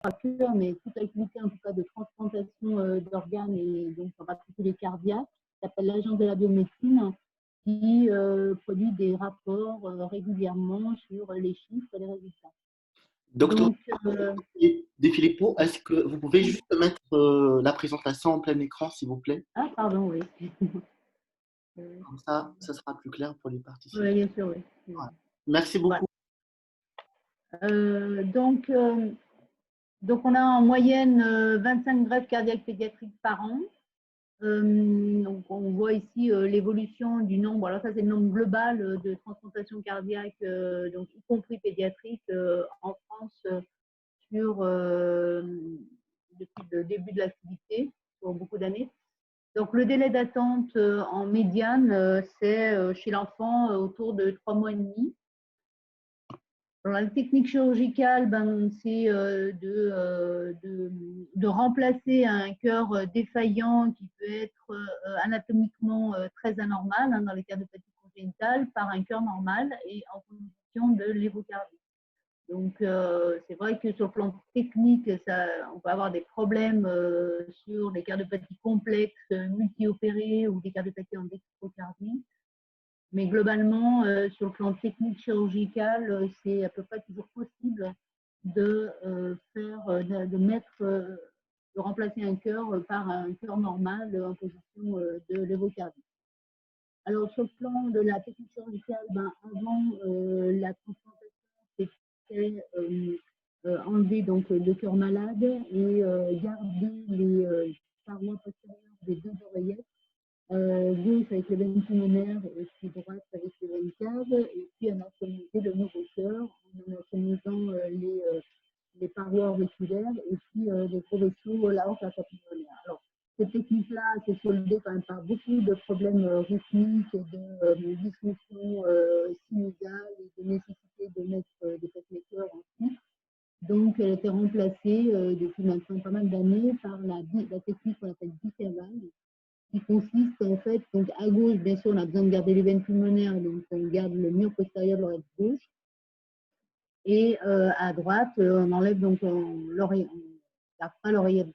pas cœur, mais toute activité en tout cas de transplantation d'organes et donc en particulier cardiaques, qui s'appelle l'Agence de la biomédecine, qui produit des rapports régulièrement sur les chiffres et les résultats. Docteur Donc, De Filippo, est-ce que vous pouvez juste mettre la présentation en plein écran, s'il vous plaît? ah, pardon, oui. Comme ça sera plus clair pour les participants. Oui, bien sûr, oui. Ouais. Merci beaucoup. Voilà. Donc, on a en moyenne 25 greffes cardiaques pédiatriques par an. Donc, on voit ici l'évolution du nombre. Alors, ça, c'est le nombre global de transplantations cardiaques, donc, y compris pédiatriques, en France depuis le début de l'activité, pour beaucoup d'années. Donc, le délai d'attente en médiane, c'est chez l'enfant autour de 3 mois et demi. Alors, la technique chirurgicale, c'est de remplacer un cœur défaillant qui peut être anatomiquement très anormal dans les cas de fatigue congénitale par un cœur normal et en condition de lévocardie. Donc, c'est vrai que sur le plan technique, on peut avoir des problèmes sur les cardiopathies complexes, multi-opérées ou des cardiopathies en dextrocardie. Mais globalement, sur le plan technique chirurgical, c'est à peu près toujours possible de remplacer un cœur par un cœur normal en position de lévocardie. Alors, sur le plan de la technique chirurgicale, avant la transplantation, c'était enlever donc le cœur malade et garder les parois postérieures des deux oreillettes, gauche avec les veines pulmonaires et puis droite avec les veines caves, et puis on a atomalisé le nouveau cœur en atomisant les parois auriculaires et puis les gros vaisseaux, l'aorte pulmonaire. Alors, cette technique-là s'est soldée quand même par beaucoup de problèmes rythmiques et de dysfonction sinusale et de nécessité de mettre des pacemakers ensuite. Donc, elle a été remplacée depuis maintenant pas mal d'années par la technique qu'on appelle bicavale, qui consiste en fait, donc à gauche, bien sûr, on a besoin de garder les veines pulmonaires, donc on garde le mur postérieur de l'oreille gauche. Et à droite, on enlève donc l'oreillette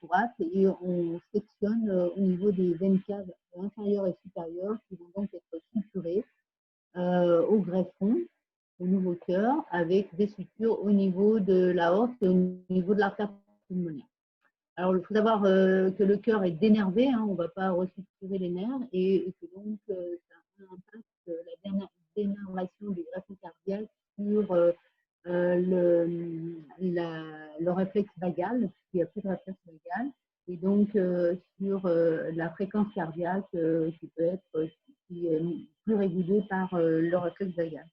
droite et on sectionne au niveau des veines caves inférieures et supérieures qui vont donc être suturées au greffon, au nouveau cœur, avec des sutures au niveau de l'aorte et au niveau de l'artère pulmonaire. Alors, il faut savoir que le cœur est dénervé, on ne va pas restructurer les nerfs, et que donc ça impacte la dénervation du greffon cardiaque sur le réflexe vagal, puisqu'il n'y a plus de réflexe vagal, et donc sur la fréquence cardiaque qui peut être qui est plus régulée par le réflexe vagal.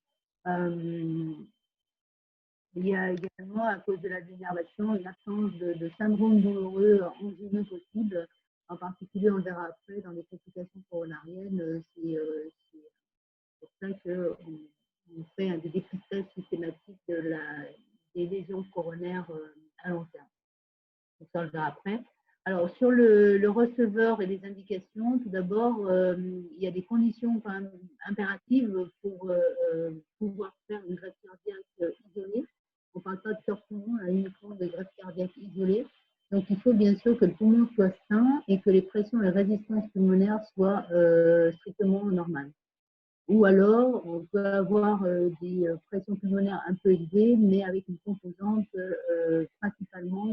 Il y a également, à cause de la dénervation, une absence de syndrome douloureux angинeux possible. En particulier, on le verra après dans les complications coronariennes. C'est pour ça qu'on fait des dépistages systématiques des lésions coronaires à long terme. Donc ça, on le verra après. Alors, sur le receveur et les indications, tout d'abord, il y a des conditions quand même impératives pour pouvoir faire une greffe cardiaque isolée. On ne parle pas de cœur poumon, uniquement de greffe cardiaque isolée. Donc, il faut bien sûr que le poumon soit sain et que les pressions et résistances pulmonaires soient strictement normales. Ou alors, on peut avoir des pressions pulmonaires un peu élevées, mais avec une composante principalement,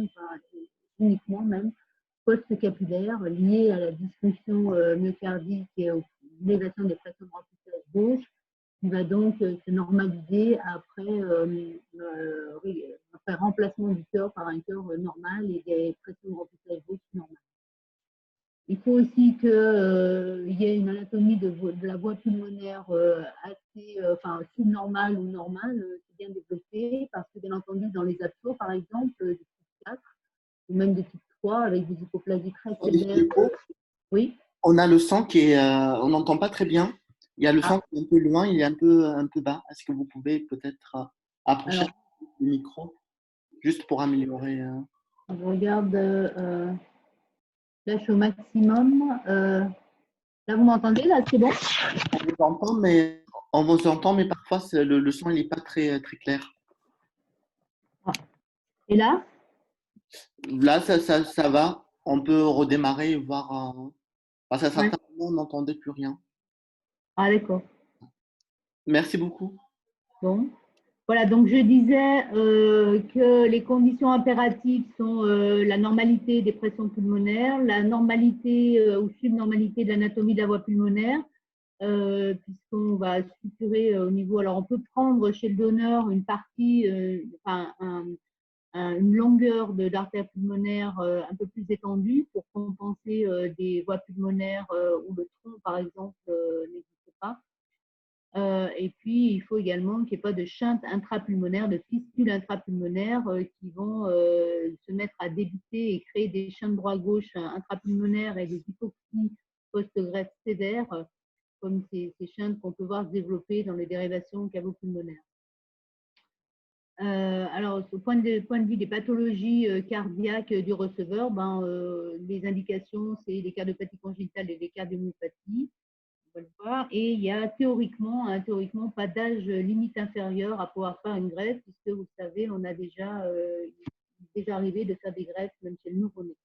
uniquement même, post-capillaire liée à la dysfonction myocardique et aux élévations des pressions bronchiales gauche, qui va donc se normaliser après remplacement du cœur par un cœur normal et des pressions bronchiales gauche normales. Il faut aussi qu'il y ait une anatomie de la voie pulmonaire assez subnormale ou normale, c'est bien développé, parce que bien entendu, dans les absos, par exemple, de type 4, ou même de type 3, avec des hypoplasies très sévères. Oui. On a le son qui est, on n'entend pas très bien. Il y a le son qui est un peu loin, il est un peu bas. Est-ce que vous pouvez peut-être approcher le micro, juste pour améliorer Je regarde. Là, je suis au maximum. Là, vous m'entendez? Là, c'est bon? On vous entend, mais parfois le son il n'est pas très, très clair. Et là? Là, ça va. On peut redémarrer et voir. Parce qu'à Ouais. certains moments, on n'entendait plus rien. Ah, d'accord. Merci beaucoup. Bon. Voilà, donc je disais que les conditions impératives sont la normalité des pressions pulmonaires, la normalité ou subnormalité de l'anatomie de la voie pulmonaire, puisqu'on va structurer au niveau. Alors, on peut prendre chez le donneur une partie, enfin, une longueur d'artère pulmonaire un peu plus étendue pour compenser des voies pulmonaires où le tronc, par exemple, n'existe pas. Et puis, il faut également qu'il n'y ait pas de shunt intrapulmonaire, de fistules intrapulmonaires qui vont se mettre à débiter et créer des shunts droit-gauche intrapulmonaires et des hypoxies post-greffe sévères, comme ces shunts qu'on peut voir se développer dans les dérivations cavo-pulmonaires. Alors, au point de vue des pathologies cardiaques du receveur, les indications, c'est les cardiopathie congénitale et les cardiomyopathies. On va le voir. Et il y a théoriquement pas d'âge limite inférieur à pouvoir faire une greffe, puisque vous le savez, on a déjà arrivé de faire des greffes même chez le nouveau-né.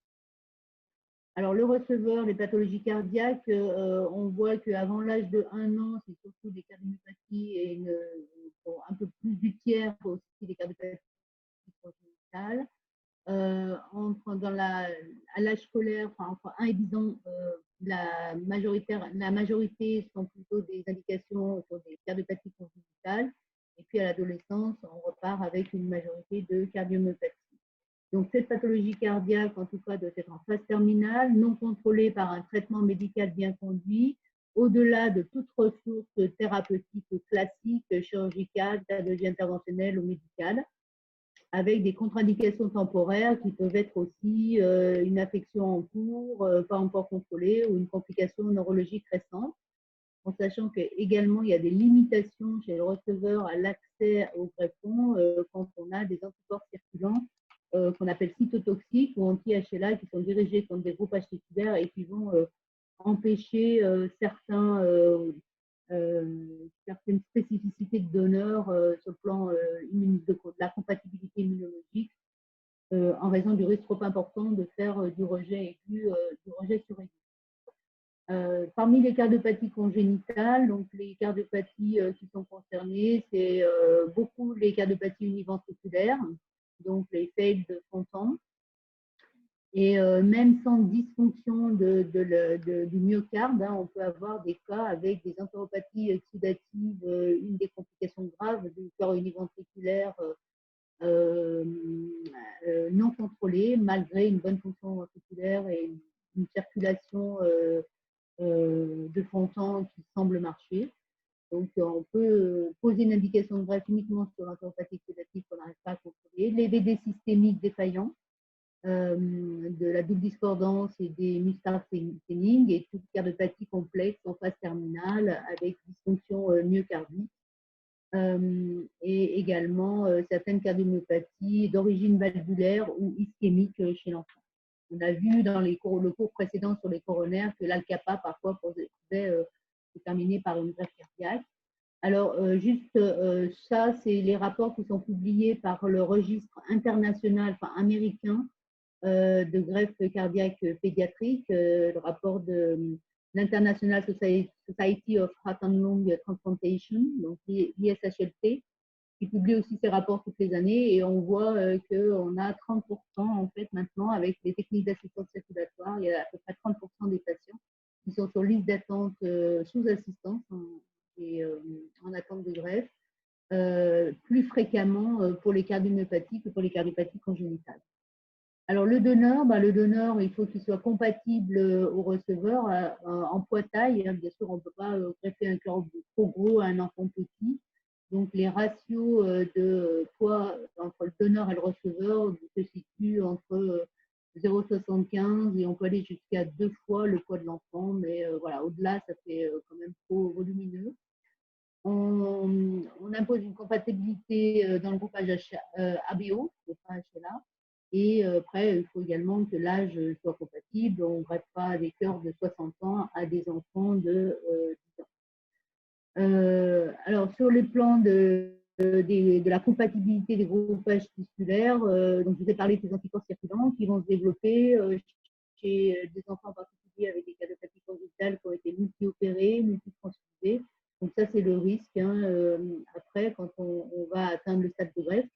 Alors, le receveur, les pathologies cardiaques, on voit qu'avant l'âge de 1 an, c'est surtout des cardiomyopathies et un peu plus du tiers aussi des cardiopathies congénitales. À l'âge scolaire, entre 1 et 10 ans, la majorité sont plutôt des indications sur des cardiopathies congénitales. Et puis à l'adolescence, on repart avec une majorité de cardiomyopathie. Donc cette pathologie cardiaque, en tout cas, doit être en phase terminale, non contrôlée par un traitement médical bien conduit, au-delà de toute ressource thérapeutique classique, chirurgicale, cardiologie interventionnelle ou médicale, avec des contre-indications temporaires qui peuvent être aussi une affection en cours, pas encore contrôlée, ou une complication neurologique récente, en sachant qu'également il y a des limitations chez le receveur à l'accès au greffon quand on a des anticorps circulants qu'on appelle cytotoxiques ou anti-HLA qui sont dirigés contre des groupes articulaires et qui vont empêcher certaines spécificités de donneurs sur le plan de la compatibilité immunologique en raison du risque trop important de faire du rejet aigu, du rejet sur aigu. Parmi les cardiopathies congénitales, donc les cardiopathies qui sont concernées, c'est beaucoup les cardiopathies univentriculaires, donc les fails de Fontan. Et même sans dysfonction du myocarde, on peut avoir des cas avec des entéropathies exudatives, une des complications graves du cœur univentriculaire non contrôlée, malgré une bonne fonction ventriculaire et une circulation de Fontan qui semble marcher. Donc, on peut poser une indication de greffe uniquement sur l'entéropathie exudative qu'on n'arrive pas à contrôler. Les VD systémiques défaillants, de la double discordance et des mustar staining et toute cardiopathie complexe en phase terminale avec dysfonction myocardique et également certaines cardiomyopathies d'origine valvulaire ou ischémique chez l'enfant. On a vu dans le cours précédent sur les coronaires que l'Alcapa parfois pouvait se terminer par une greffe cardiaque. Alors, ça, c'est les rapports qui sont publiés par le registre international, américain, de greffe cardiaque pédiatrique, le rapport de l'International Society of Heart and Lung Transplantation, donc l'ISHLT, qui publie aussi ses rapports toutes les années, et on voit qu'on a 30% en fait maintenant avec les techniques d'assistance circulatoire, il y a à peu près 30% des patients qui sont sur liste d'attente sous assistance et en attente de greffe, plus fréquemment pour les cardiomyopathies que pour les cardiopathies congénitales. Alors, le donneur, il faut qu'il soit compatible au receveur en poids-taille. Bien sûr, on ne peut pas greffer un cœur trop gros à un enfant petit. Donc, les ratios de poids entre le donneur et le receveur se situent entre 0,75 et on peut aller jusqu'à 2 fois le poids de l'enfant. Mais voilà, au-delà, ça fait quand même trop volumineux. On impose une compatibilité dans le groupage ABO, le pas HLA. Et après, il faut également que l'âge soit compatible. On ne greffe pas des cœurs de 60 ans à des enfants de 10 ans. Alors, sur le plan de de la compatibilité des groupages tissulaires. Donc, je vous ai parlé de ces anticorps circulants qui vont se développer chez des enfants en particulier avec des cardiopathie congénitale qui ont été multi-opérés, multi-transfusés. Donc ça, c'est le risque, après, quand on va atteindre le stade de greffe,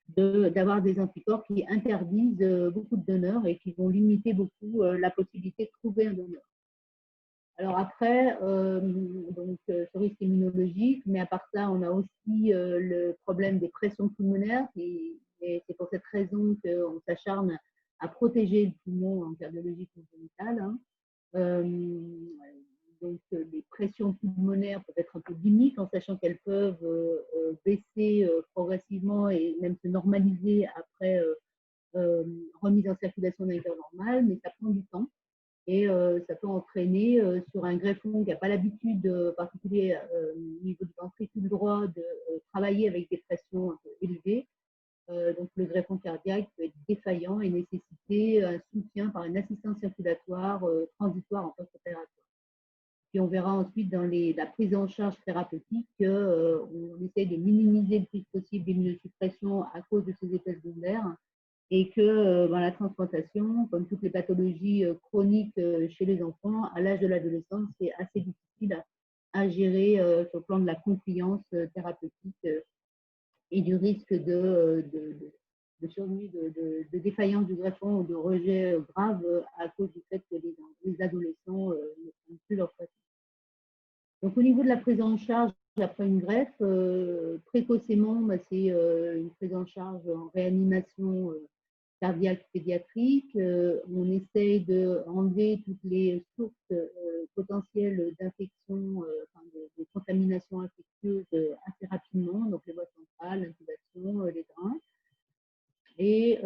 d'avoir des anticorps qui interdisent beaucoup de donneurs et qui vont limiter beaucoup la possibilité de trouver un donneur. Alors après, ce risque immunologique, mais à part ça, on a aussi le problème des pressions pulmonaires. Et c'est pour cette raison qu'on s'acharne à protéger le poumon en cardiologie congénitale. Les pressions pulmonaires peuvent être un peu limites en sachant qu'elles peuvent baisser progressivement et même se normaliser après remise en circulation d'un cœur normal, mais ça prend du temps. Et ça peut entraîner sur un greffon qui n'a pas l'habitude, particulier au niveau du ventricule droit, de travailler avec des pressions un peu élevées. Donc le greffon cardiaque peut être défaillant et nécessiter un soutien par une assistance circulatoire transitoire en post-opératoire. Puis on verra ensuite dans la prise en charge thérapeutique qu'on essaie de minimiser le plus possible l'immunosuppression à cause de ces effets secondaires et que dans la transplantation, comme toutes les pathologies chroniques chez les enfants, à l'âge de l'adolescence, c'est assez difficile à gérer sur le plan de la compliance thérapeutique et du risque de survenue de défaillance du greffon ou de rejet grave à cause du fait que les adolescents ne prennent plus leur traitement. Donc, au niveau de la prise en charge après une greffe, précocement, c'est une prise en charge en réanimation cardiaque pédiatrique. On essaye d'enlever toutes les sources potentielles d'infection, de contamination infectieuse assez rapidement, donc les voies centrales, l'intubation, les drains. Et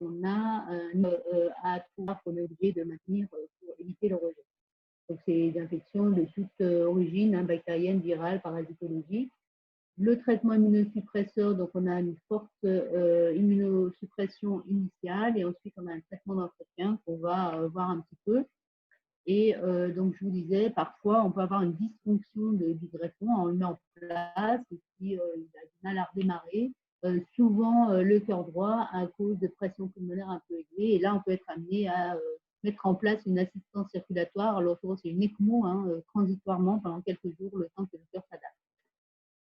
on a à pouvoir qu'on est obligé de maintenir pour éviter le rejet. Donc, c'est des infections de toute origine, bactérienne, virale, parasitologique. Le traitement immunosuppresseur, donc on a une forte immunosuppression initiale et ensuite on a un traitement d'entretien qu'on va voir un petit peu. Et donc je vous disais, parfois on peut avoir une dysfonction du greffon, on le met en place et puis il a du mal à redémarrer. Souvent le cœur droit à cause de pression pulmonaire un peu élevée. Et là on peut être amené à mettre en place une assistance circulatoire. Alors souvent c'est une ECMO transitoirement pendant quelques jours, le temps que le cœur s'adapte.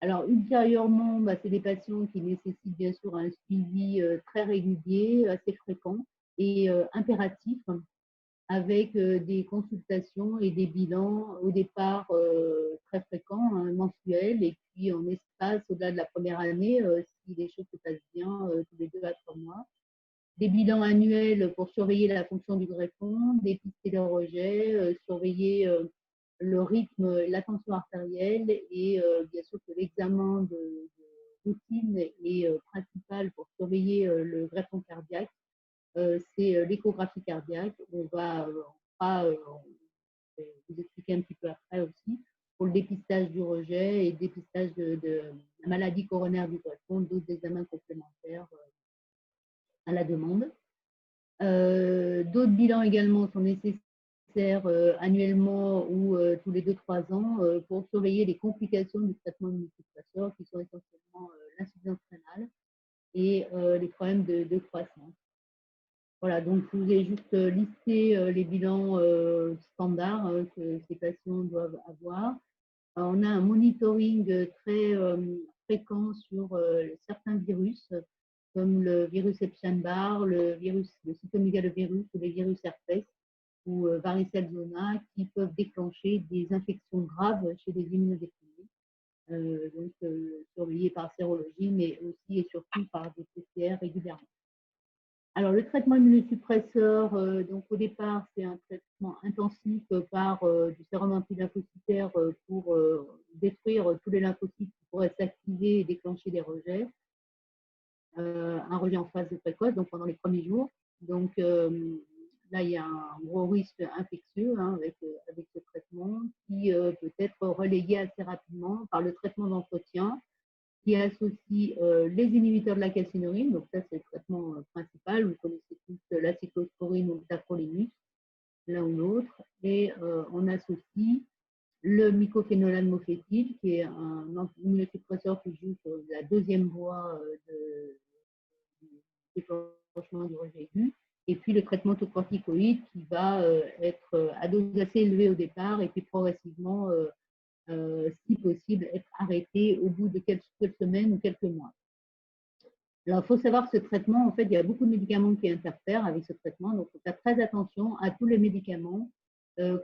Alors, ultérieurement, c'est des patients qui nécessitent bien sûr un suivi très régulier, assez fréquent et impératif, avec des consultations et des bilans au départ très fréquents, mensuels, et puis en espace au-delà de la première année, si les choses se passent bien, tous les 2 à 3 mois. Des bilans annuels pour surveiller la fonction du greffon, dépister le rejet, surveiller le rythme, la tension artérielle et bien sûr que l'examen de routine est principal pour surveiller le greffon cardiaque. C'est l'échographie cardiaque. On va vous expliquer un petit peu après aussi pour le dépistage du rejet et le dépistage de la maladie coronaire du greffon, d'autres examens complémentaires à la demande. D'autres bilans également sont nécessaires annuellement ou tous les 2-3 ans pour surveiller les complications du traitement immunosuppresseur qui sont essentiellement l'insuffisance rénale et les problèmes de croissance. Voilà, donc je vous ai juste listé les bilans standards que ces patients doivent avoir. On a un monitoring très fréquent sur certains virus, comme le virus Epstein-Barr, le cytomégalovirus ou les virus herpès ou varicelle zona, qui peuvent déclencher des infections graves chez les immunodéprimés. Donc surveillés par sérologie, mais aussi et surtout par des PCR régulièrement. Alors, le traitement immunosuppresseur, donc au départ, c'est un traitement intensif par du sérum antilymphocytaire pour détruire tous les lymphocytes qui pourraient s'activer et déclencher des rejets. Un rejet en phase de précoce, donc pendant les premiers jours. Donc là, il y a un gros risque infectieux avec ce traitement qui peut être relayé assez rapidement par le traitement d'entretien qui associe les inhibiteurs de la calcinurine, donc ça c'est le traitement principal, vous connaissez tous la cyclosporine ou le tacrolimus, l'un ou l'autre, et on associe le mycophénolate mofétide, qui est un immunosuppresseur qui joue sur la deuxième voie du déclenchement du rejet aigu, et puis le traitement corticoïde qui va être à dose assez élevée au départ, et puis progressivement, si possible, être arrêté au bout de quelques semaines ou quelques mois. Alors, il faut savoir que ce traitement, en fait, il y a beaucoup de médicaments qui interfèrent avec ce traitement, donc il faut faire très attention à tous les médicaments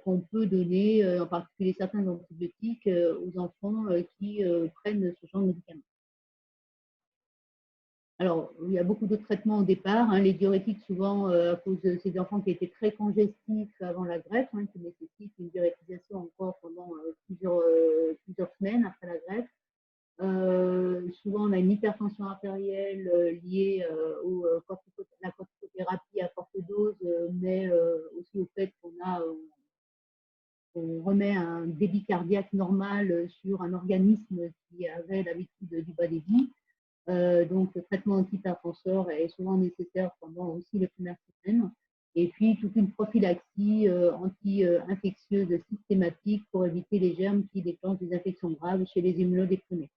qu'on peut donner, en particulier certains antibiotiques, aux enfants qui prennent ce genre de médicaments. Alors, il y a beaucoup de traitements au départ, hein, les diurétiques souvent à cause de ces enfants qui étaient très congestifs avant la greffe, hein, qui nécessitent une diurétisation encore pendant plusieurs semaines après la greffe. Souvent, on a une hypertension artérielle liée à la corticothérapie à forte dose, mais aussi au fait qu'on remet un débit cardiaque normal sur un organisme qui avait l'habitude du bas débit. Donc, le traitement antihypertenseur est souvent nécessaire pendant aussi les premières semaines. Et puis, toute une prophylaxie anti-infectieuse systématique pour éviter les germes qui déclenchent des infections graves chez les immunodéprimés.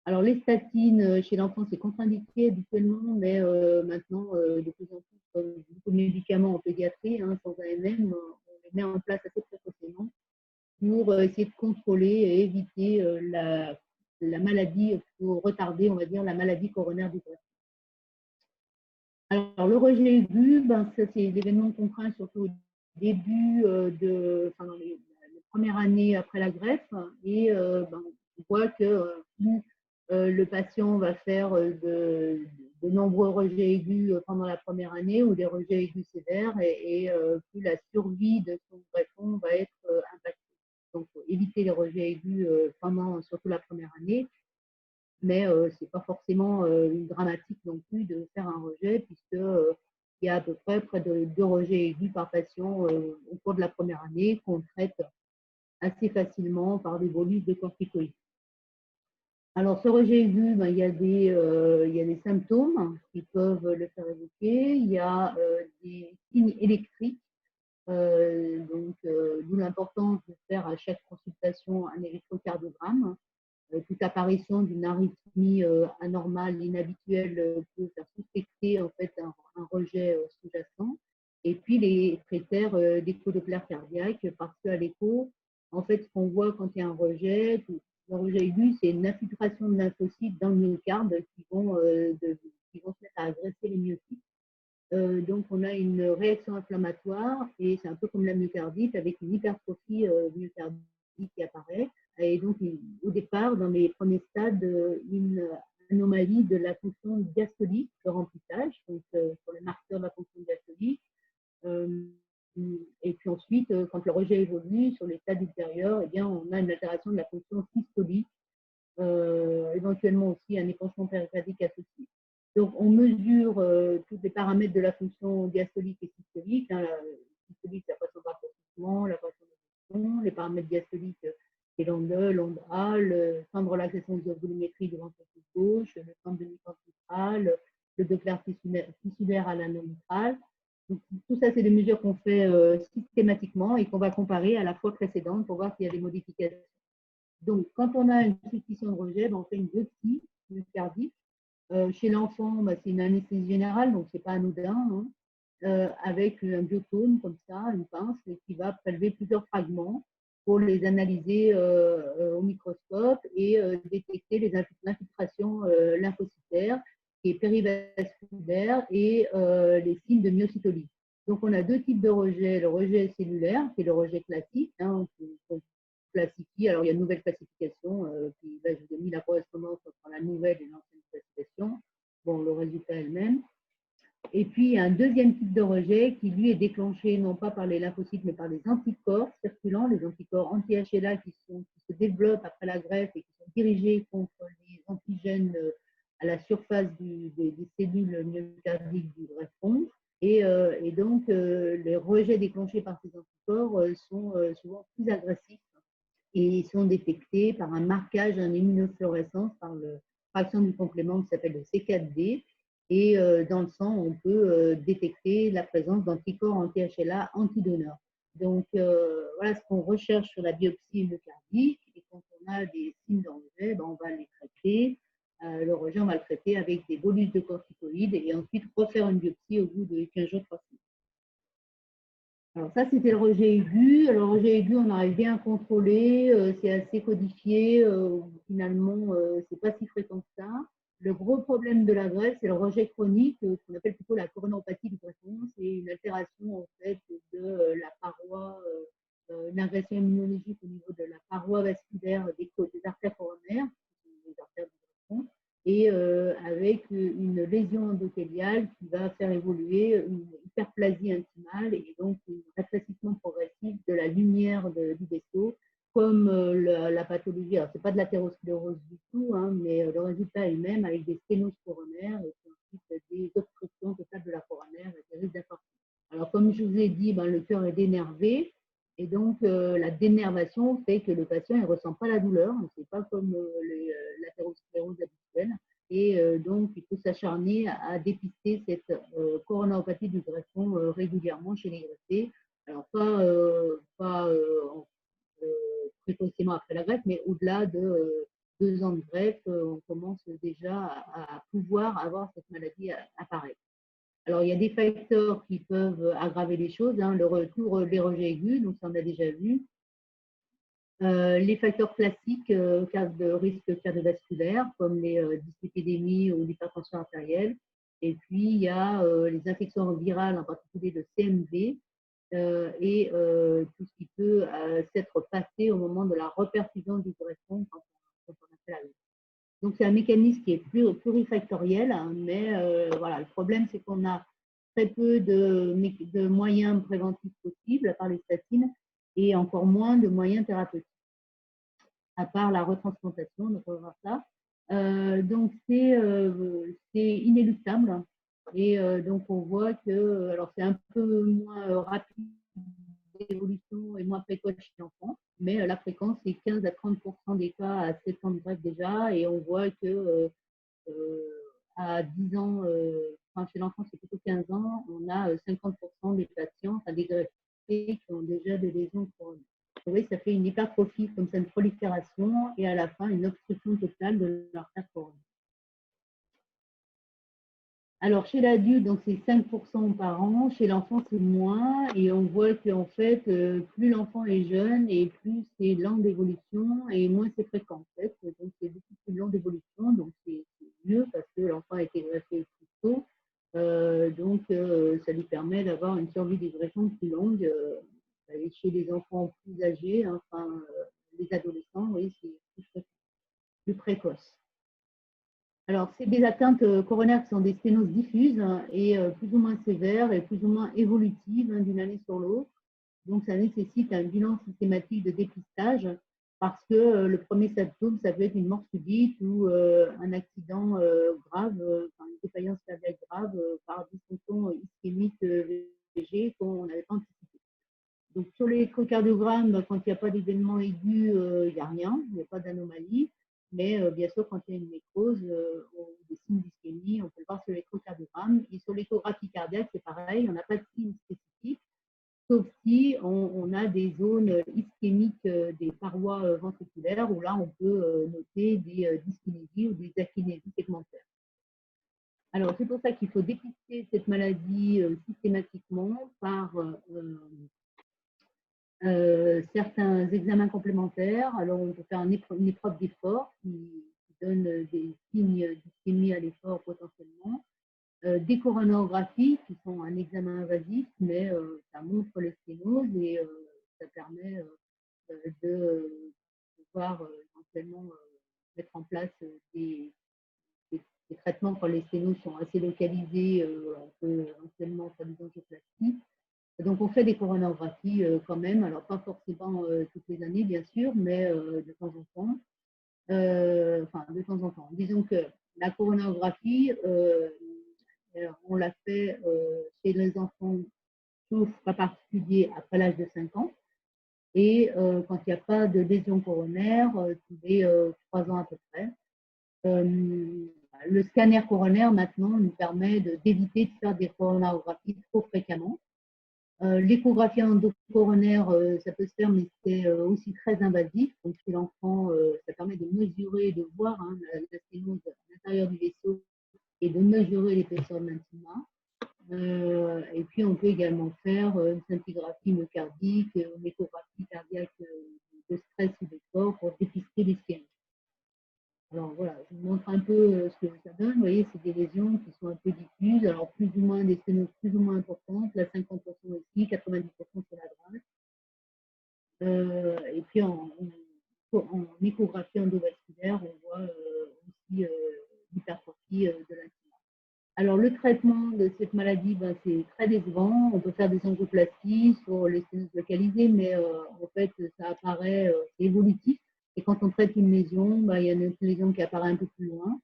Alors, les statines chez l'enfant, c'est contre-indiqué habituellement, mais maintenant, de plus en plus, comme beaucoup de médicaments en pédiatrie, hein, sans AMM, on les met en place assez précocement pour essayer de contrôler et éviter la maladie, pour retarder, on va dire, la maladie coronaire du greffe. Alors, le rejet aigu, ben, c'est l'événement qu'on craint surtout au début, dans les premières années après la greffe. Et ben, on voit que plus le patient va faire de nombreux rejets aigus pendant la première année ou des rejets aigus sévères, et plus la survie de son greffon va être impactée. Donc, éviter les rejets aigus pendant surtout la première année. Mais ce n'est pas forcément dramatique non plus de faire un rejet, puisqu'il y a à peu près de 2 rejets aigus par patient au cours de la première année, qu'on traite assez facilement par des bolus de corticoïdes. Alors, ce rejet aigu, ben, il y a des symptômes qui peuvent le faire évoquer. Il y a des signes électriques, d'où l'importance de faire à chaque consultation un électrocardiogramme. Toute apparition d'une arythmie anormale, inhabituelle, peut faire suspecter en fait un rejet sous-jacent. Et puis les critères d'écho-doppler cardiaque, parce qu'à l'écho, en fait, ce qu'on voit quand il y a un rejet, le rejet aigu, c'est une infiltration de lymphocytes dans le myocarde qui vont se mettre à agresser les myocytes. Donc, on a une réaction inflammatoire, et c'est un peu comme la myocardite avec une hypertrophie myocardique qui apparaît. Et donc, au départ, dans les premiers stades, une anomalie de la fonction diastolique, le remplissage, donc sur les marqueurs de la fonction diastolique. Et puis ensuite, quand le rejet évolue sur les stades ultérieurs, eh bien, on a une altération de la fonction systolique, éventuellement aussi un épanchement péricardique associé. Donc, on mesure tous les paramètres de la fonction diastolique et systolique. Hein, la systolique, la pression par accomplissement, la pression de fonction, les paramètres diastoliques, c'est l'onde E, l'onde A, le temps de relaxation de volumétrie du ventricule gauche, le temps de mi-temps mitral, le Doppler tissulaire à l'anneau mitral. Donc, tout ça, c'est des mesures qu'on fait systématiquement et qu'on va comparer à la fois précédente pour voir s'il y a des modifications. Donc, quand on a une suspicion de rejet, ben, on fait une biopsie myocardique. Chez l'enfant, ben, c'est une anesthésie générale, donc ce n'est pas anodin, hein, avec un biotome comme ça, une pince, qui va prélever plusieurs fragments pour les analyser au microscope et détecter l'infiltration lymphocytaire qui est périvasculaire et les signes de myocytolyse. Donc, on a 2 types de rejet. Le rejet cellulaire, qui est le rejet classique, hein, on classifie. Alors, il y a une nouvelle classification, qui, là, je vous ai mis la correspondance entre la nouvelle et l'ancienne classification. Bon, le résultat est le même. Et puis, il y a un deuxième type de rejet qui, lui, est déclenché non pas par les lymphocytes, mais par les anticorps circulants, les anticorps anti-HLA qui se développent après la greffe et qui sont dirigés contre les antigènes à la surface des cellules myocardiques du greffon. Et donc, les rejets déclenchés par ces anticorps sont souvent plus agressifs et sont détectés par un marquage en immunofluorescence par la fraction du complément qui s'appelle le C4D. Et dans le sang, on peut détecter la présence d'anticorps anti-HLA antidonneurs. Donc, voilà ce qu'on recherche sur la biopsie myocardique. Et quand on a des signes de rejet, ben, on va les traiter. Le rejet, on va le traiter avec des bolus de corticoïdes et ensuite refaire une biopsie au bout de 15 jours, 3 semaines. Alors ça, c'était le rejet aigu. Alors, le rejet aigu, on arrive bien à contrôler. C'est assez codifié. Finalement, c'est pas si fréquent que ça. Le gros problème de la greffe, c'est le rejet chronique, qu'on appelle plutôt la coronaropathie du greffon. C'est une altération en fait de la paroi, une agression immunologique au niveau de la paroi vasculaire des artères coronaires, des artères du greffon, et avec une lésion endothéliale qui va faire évoluer une hyperplasie intimale et donc un rétrécissement progressif de la lumière du vaisseau, comme la pathologie. Alors, ce n'est pas de l'athérosclérose du tout, hein, mais le résultat est le même avec des sténoses coronaires et puis ensuite des obstructions totales de la coronaire et des risques d'infarctus. Alors, comme je vous ai dit, ben, le cœur est dénervé. Et donc, la dénervation fait que le patient ne ressent pas la douleur. Ce n'est pas comme l'athérosclérose habituelle. Et donc, il faut s'acharner à dépister cette coronaropathie du greffon régulièrement chez les greffés. Alors, pas précocement après la greffe, mais au-delà de 2 ans de greffe, on commence déjà à pouvoir avoir cette maladie apparaître. Alors, il y a des facteurs qui peuvent aggraver les choses, hein, le retour des rejets aigus, donc ça on a déjà vu. Les facteurs classiques de risque cardiovasculaire, comme les dyslipidémies ou l'hypertension artérielle. Et puis, il y a les infections virales, en particulier le CMV, et tout ce qui peut s'être passé au moment de la reperfusion du greffon quand on a fait la greffe. Donc, c'est un mécanisme qui est plurifactoriel, hein, mais voilà, le problème, c'est qu'on a très peu de moyens préventifs possibles, à part les statines, et encore moins de moyens thérapeutiques, à part la retransplantation, donc on va voir ça. Donc, c'est inéluctable. Et donc, on voit que, alors c'est un peu moins rapide d'évolution et moins précoce chez l'enfant, mais la fréquence, c'est 15 à 30% des cas à 7 ans de greffe déjà, et on voit que à 10 ans, enfin, chez l'enfant, c'est plutôt 15 ans, on a 50% des patients, enfin des greffés qui ont déjà des lésions coronaires. Vous voyez, ça fait une hypertrophie, comme ça, une prolifération, et à la fin, une obstruction totale de l'artère coronaire. Alors, chez l'adulte, donc c'est 5% par an, chez l'enfant, c'est moins, et on voit qu'en fait, plus l'enfant est jeune et plus c'est lent d'évolution et moins c'est fréquent, en fait. Donc, c'est beaucoup plus lent d'évolution, donc c'est mieux parce que l'enfant a été greffé plus tôt. Donc, ça lui permet d'avoir une survie des greffons plus longue. Et chez les enfants plus âgés, enfin, les adolescents, oui, c'est plus précoce. Alors, c'est des atteintes coronaires qui sont des sténoses diffuses, hein, et plus ou moins sévères et plus ou moins évolutives, hein, d'une année sur l'autre. Donc, ça nécessite un bilan systématique de dépistage parce que le premier symptôme, ça peut être une mort subite ou un accident grave, une défaillance cardiaque grave par dysfonction ischémique VG qu'on n'avait pas anticipé. Donc, sur l'électrocardiogramme, quand il n'y a pas d'événement aigu, il n'y a rien, il n'y a pas d'anomalie. Mais bien sûr, quand il y a une nécrose ou des signes d'ischémie, on peut le voir sur l'électrocardiogramme. Et sur l'échographie cardiaque, c'est pareil, on n'a pas de signes spécifiques, sauf si on a des zones ischémiques des parois ventriculaires, où là, on peut noter des dyskinésies ou des akinésies segmentaires. Alors, c'est pour ça qu'il faut dépister cette maladie systématiquement par certains examens complémentaires. Alors, on peut faire une épreuve d'effort qui donne des signes d'ischémie à l'effort potentiellement. Des coronographies qui sont un examen invasif, mais ça montre les sténoses et ça permet de pouvoir éventuellement mettre en place des traitements quand les sténoses sont assez localisées. On peut éventuellement faire des angioplasties. Donc, on fait des coronographies quand même, alors pas forcément toutes les années, bien sûr, mais de temps en temps. Enfin, de temps en temps. Disons que la coronographie, on l'a fait chez les enfants, sauf cas particulier, après l'âge de 5 ans. et quand il n'y a pas de lésion coronaire, tous les 3 ans à peu près. Le scanner coronaire maintenant nous permet d'éviter de faire des coronarographies trop fréquemment. L'échographie endocoronaire, ça peut se faire, mais c'est aussi très invasif. Donc, chez l'enfant, ça permet de mesurer, de voir la sténose à l'intérieur du vaisseau et de mesurer l'épaisseur de l'intima. Et puis, on peut également faire une scintigraphie myocardique, une échographie cardiaque de stress ou d'effort pour dépister l'ischémie. Alors voilà, je vous montre un peu ce que ça donne. Vous voyez, c'est des lésions qui sont un peu diffuses, alors plus ou moins des sténoses plus ou moins importantes, là 50% ici, 90% sur la droite. Et puis en échographie endovasculaire, on voit aussi l'hypertrophie de l'intima. Alors le traitement de cette maladie, ben, c'est très décevant. On peut faire des angioplasties sur les sténoses localisées, mais en fait, ça apparaît, c'est évolutif. Et quand on traite une lésion, bah, il y a une autre lésion qui apparaît un peu plus loin.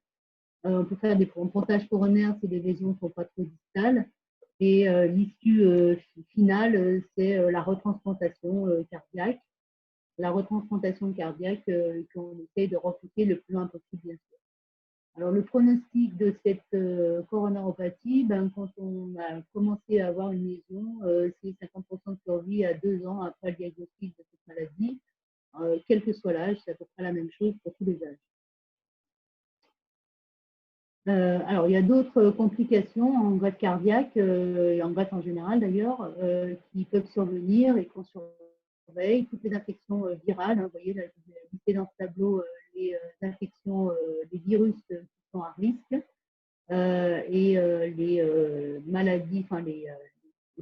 On peut faire des pontages coronaires si les lésions ne sont pas trop distales. Et l'issue finale, c'est la retransplantation cardiaque. La retransplantation cardiaque qu'on essaye de repousser le plus loin possible, bien sûr. Alors, le pronostic de cette coronaropathie, ben, quand on a commencé à avoir une lésion, c'est 50% de survie à 2 ans après le diagnostic de cette maladie. Quel que soit l'âge, c'est à peu près la même chose pour tous les âges. Alors, il y a d'autres complications en greffe cardiaque, et en greffe en général d'ailleurs, qui peuvent survenir et qu'on surveille. Toutes les infections virales, vous voyez, là, je vais lister dans ce tableau les infections, les virus qui sont à risque, et les maladies, enfin les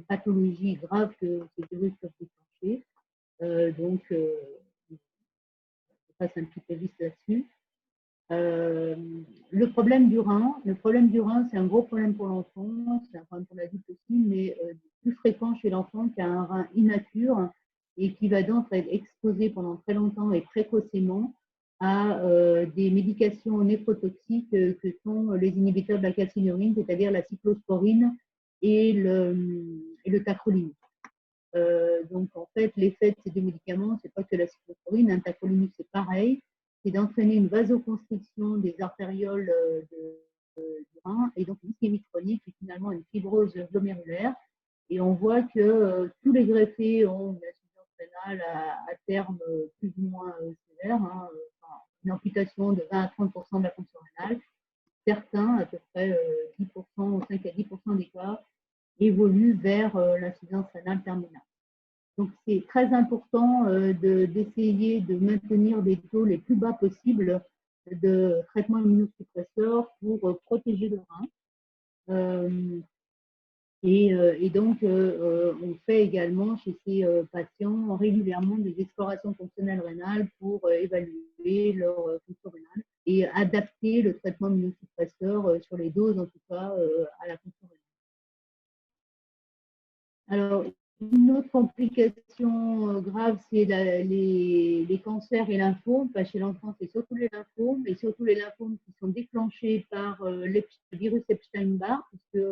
pathologies graves que ces virus peuvent déclencher. Donc, je passe un petit peu vite là-dessus. Le problème du rein, c'est un gros problème pour l'enfant, c'est un problème pour l'adulte aussi, mais plus fréquent chez l'enfant qui a un rein immature et qui va donc être exposé pendant très longtemps et précocement à des médications néphrotoxiques que sont les inhibiteurs de la calcinurine, c'est-à-dire la cyclosporine et le tacrolimus. Donc en fait, l'effet de ces deux médicaments, c'est pas que la cyclosporine, un tacrolimus c'est pareil, c'est d'entraîner une vasoconstriction des artérioles du rein et donc une ischémie chronique et finalement une fibrose glomérulaire. Et on voit que tous les greffés ont une insuffisance rénale à terme plus ou moins sévère, une amputation de 20 à 30% de la fonction rénale. Certains, à peu près 10%, 5 à 10% des cas, évoluent vers l'insuffisance rénale terminale. Donc, c'est très important d'essayer de maintenir des taux les plus bas possibles de traitement immunosuppresseur pour protéger le rein. Et donc, on fait également chez ces patients régulièrement des explorations fonctionnelles rénales pour évaluer leur fonction rénale et adapter le traitement immunosuppresseur sur les doses, en tout cas, à la fonction rénale. Alors, une autre complication grave, c'est les cancers et lymphomes. Enfin, chez l'enfant, c'est surtout les lymphomes, et surtout les lymphomes qui sont déclenchés par le virus Epstein-Barr, puisque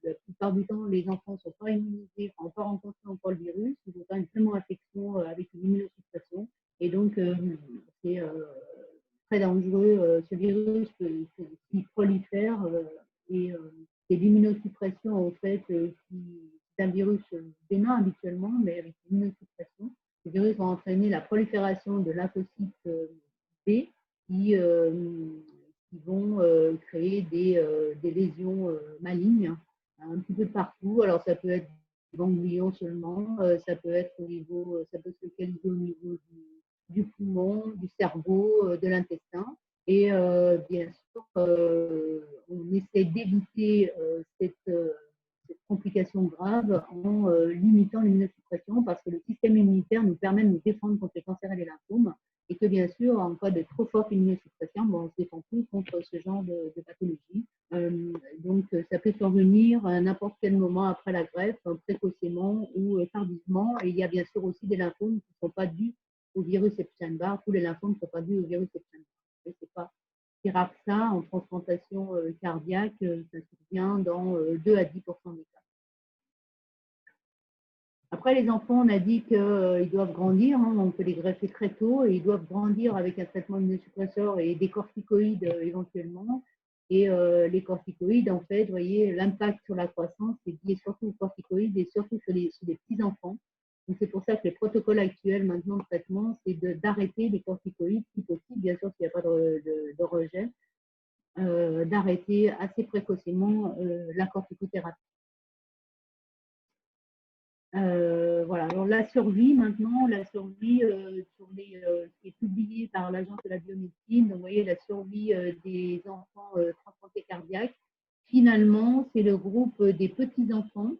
la plupart du temps, les enfants ne sont pas immunisés, n'ont pas rencontré encore le virus, ils ont une primo-infection avec une immunosuppression. Et donc, c'est très dangereux. Ce virus qui prolifère et c'est l'immunosuppression, en fait, qui c'est un virus bénin habituellement, mais avec une immunosuppression. Ces virus vont entraîner la prolifération de lymphocytes B qui vont créer des lésions malignes un petit peu de partout. Alors, ça peut être des ganglions seulement, ça peut être au niveau, ça peut se localiser au niveau du poumon, du cerveau, de l'intestin. Et bien sûr, on essaie d'éviter cette complications graves en limitant l'immunosuppression parce que le système immunitaire nous permet de nous défendre contre les cancers et les lymphomes et que bien sûr, en cas de trop forte immunosuppression, on ne se défend plus contre ce genre de pathologie. Donc, ça peut survenir à n'importe quel moment après la greffe, précocement ou tardivement. Et il y a bien sûr aussi des lymphomes qui ne sont pas dus au virus Epstein-Barr. Tous les lymphomes ne sont pas dus au virus Epstein-Barr. C'est pas si rare que ça. En transplantation cardiaque, ça survient dans 2 à 10% des cas. Après, après, les enfants, on a dit qu'ils doivent grandir, hein, on peut les greffer très tôt et ils doivent grandir avec un traitement immunosuppresseur et des corticoïdes éventuellement. Et les corticoïdes, en fait, vous voyez, l'impact sur la croissance est lié surtout aux corticoïdes et surtout sur les petits-enfants. Donc, c'est pour ça que les protocoles actuels maintenant de traitement, c'est d'arrêter les corticoïdes, si possible, bien sûr s'il n'y a pas de rejet, d'arrêter assez précocement la corticothérapie. Voilà, alors la survie maintenant, la survie sur ce qui est publié par l'Agence de la biomédecine, donc vous voyez la survie des enfants transplantés cardiaques, finalement c'est le groupe des petits-enfants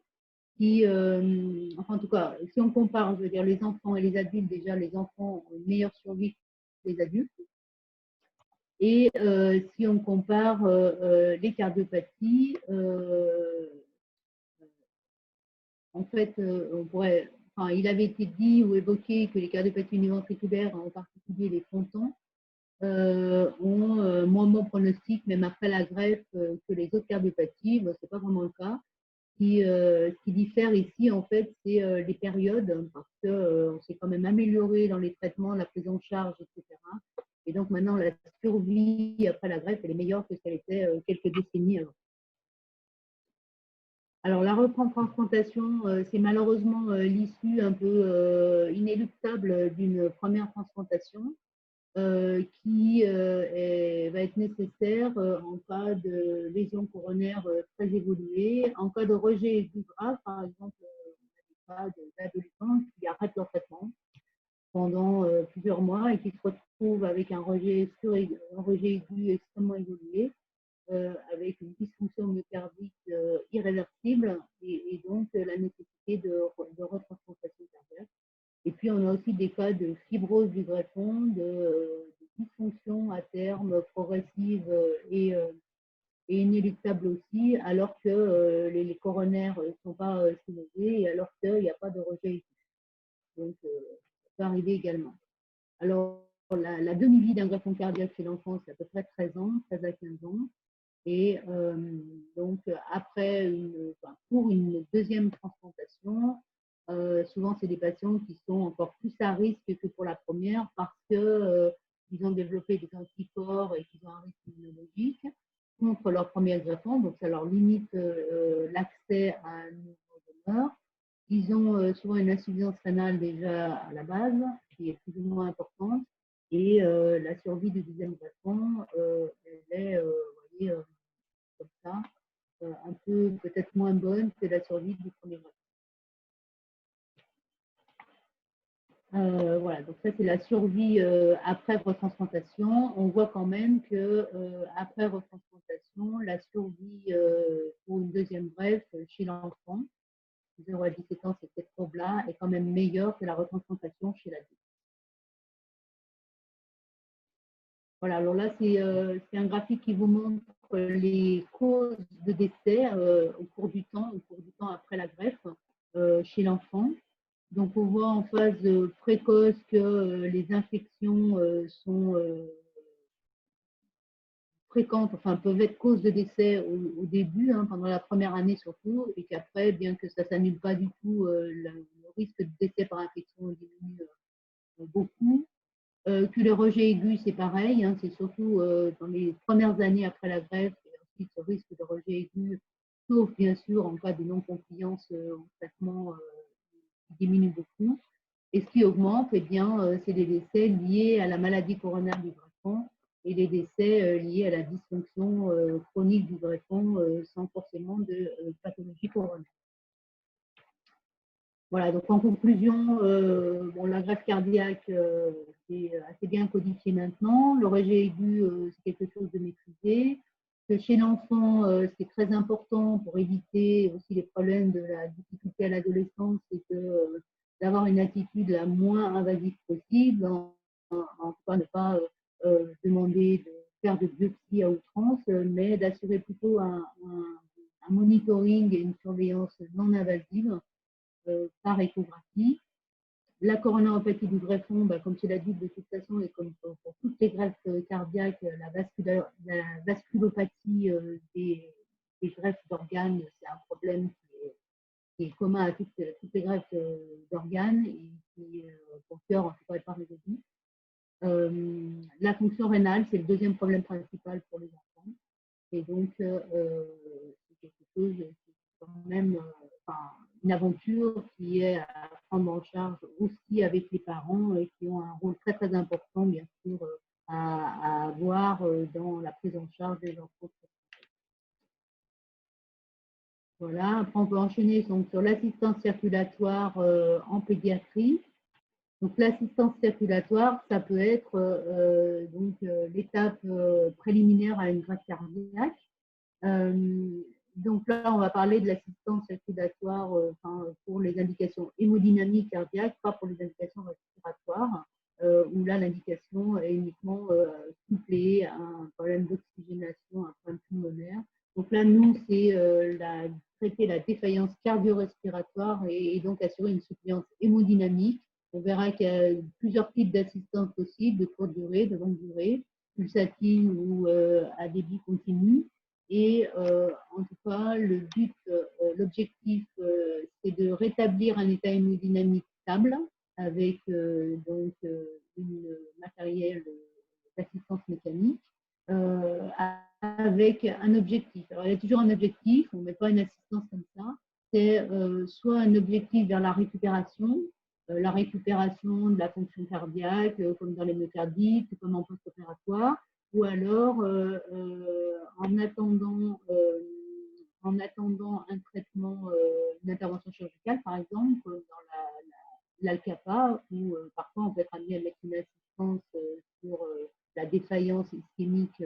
qui, enfin en tout cas, si on compare, je veux dire, les enfants et les adultes, déjà les enfants ont une meilleure survie que les adultes. Et si on compare les cardiopathies, en fait, on pourrait, enfin, il avait été dit ou évoqué que les cardiopathies univentriculaires, en particulier les pontons, ont moins bon pronostic, même après la greffe, que les autres cardiopathies. Bon, ce n'est pas vraiment le cas. Ce qui diffère ici, en fait, c'est les périodes, parce qu'on s'est quand même amélioré dans les traitements, la prise en charge, etc. Et donc maintenant, la survie après la greffe, elle est meilleure que ce qu'elle était quelques décennies avant. Alors, la transplantation, c'est malheureusement l'issue un peu inéluctable d'une première transplantation qui va être nécessaire en cas de lésion coronaire très évoluée, en cas de rejet aigu grave, par exemple, on a des cas d'adolescents qui arrêtent leur traitement pendant plusieurs mois et qui se retrouvent avec un rejet aigu extrêmement évolué. Avec une dysfonction myocardique irréversible et donc la nécessité de retransplantation cardiaque. Et puis, on a aussi des cas de fibrose du greffon, de dysfonction à terme progressive et inéluctable aussi, alors que les coronaires ne sont pas stimulés et alors qu'il n'y a pas de rejet aigu. Donc, ça peut arriver également. Alors, la demi-vie d'un greffon cardiaque chez l'enfant, c'est à peu près 13 ans, 13 à 15 ans. Et donc, pour une deuxième transplantation, souvent, c'est des patients qui sont encore plus à risque que pour la première parce qu'ils ont développé des anticorps et qu'ils ont un risque immunologique contre leur premier greffon. Donc, ça leur limite l'accès à un nouveau donneur. Ils ont souvent une insuffisance rénale déjà à la base, qui est plus ou moins importante. Et la survie du deuxième greffon, elle est, vous voyez, comme ça, un peu peut-être moins bonne que la survie du premier greffon. Voilà, donc ça c'est la survie après retransplantation. On voit quand même que après retransplantation, la survie pour une deuxième greffe chez l'enfant, 0 à 17 ans, c'est cette courbe-là, est quand même meilleure que la retransplantation chez l'adulte. Voilà, alors là c'est un graphique qui vous montre les causes de décès au cours du temps après la greffe chez l'enfant. Donc, on voit en phase précoce que les infections sont fréquentes, enfin peuvent être cause de décès au début, hein, pendant la première année surtout, et qu'après, bien que ça ne s'annule pas du tout, le risque de décès par infection diminue beaucoup. Que le rejet aigu, c'est pareil, hein, c'est surtout dans les premières années après la greffe, et ensuite ce risque de rejet aigu, sauf bien sûr en cas de non-compliance au traitement, diminue beaucoup. Et ce qui augmente, eh bien, c'est les décès liés à la maladie coronaire du greffon et les décès liés à la dysfonction chronique du greffon sans forcément de pathologie coronaire. Voilà, donc en conclusion, bon, la greffe cardiaque est assez bien codifiée maintenant. Le rejet aigu, c'est quelque chose de maîtrisé. Que chez l'enfant, c'est très important pour éviter aussi les problèmes de la difficulté à l'adolescence, c'est d'avoir une attitude la moins invasive possible, en tout cas ne pas demander de faire de biopsie à outrance, mais d'assurer plutôt un monitoring et une surveillance non invasive par échographie. La coronaropathie du greffon, comme je l'ai dit de toute façon, et comme pour toutes les greffes cardiaques, la vasculopathie des greffes d'organes, c'est un problème qui est commun à toutes les greffes organe et qui, pour le cœur, en tout cas, n'est pas résolu. La fonction rénale, c'est le deuxième problème principal pour les enfants. Et donc, c'est quelque chose qui est quand même une aventure qui est à prendre en charge aussi avec les parents et qui ont un rôle très, très important, bien sûr, à avoir dans la prise en charge des enfants. Voilà, après on peut enchaîner donc, sur l'assistance circulatoire en pédiatrie. Donc l'assistance circulatoire, ça peut être l'étape préliminaire à une greffe cardiaque. Donc là, on va parler de l'assistance circulatoire pour les indications hémodynamiques cardiaques, pas pour les indications respiratoires, où là, l'indication est uniquement couplée à un problème d'oxygénation, un problème pulmonaire. Donc là, nous, c'est traiter la défaillance cardio-respiratoire et donc assurer une surveillance hémodynamique. On verra qu'il y a plusieurs types d'assistance possibles, de courte durée, de longue durée, pulsatile ou à débit continu. Et en tout cas, le but, l'objectif, c'est de rétablir un état hémodynamique stable avec donc une matériel d'assistance mécanique avec un objectif. Alors, il y a toujours un objectif, on ne met pas une assistance comme ça. C'est soit un objectif vers la récupération de la fonction cardiaque, comme dans les myocardites, comme en post-opératoire, ou alors en attendant un traitement, une intervention chirurgicale, par exemple, comme dans l'Alcapa, où parfois on peut être amené à mettre une assistance sur la défaillance ischémique,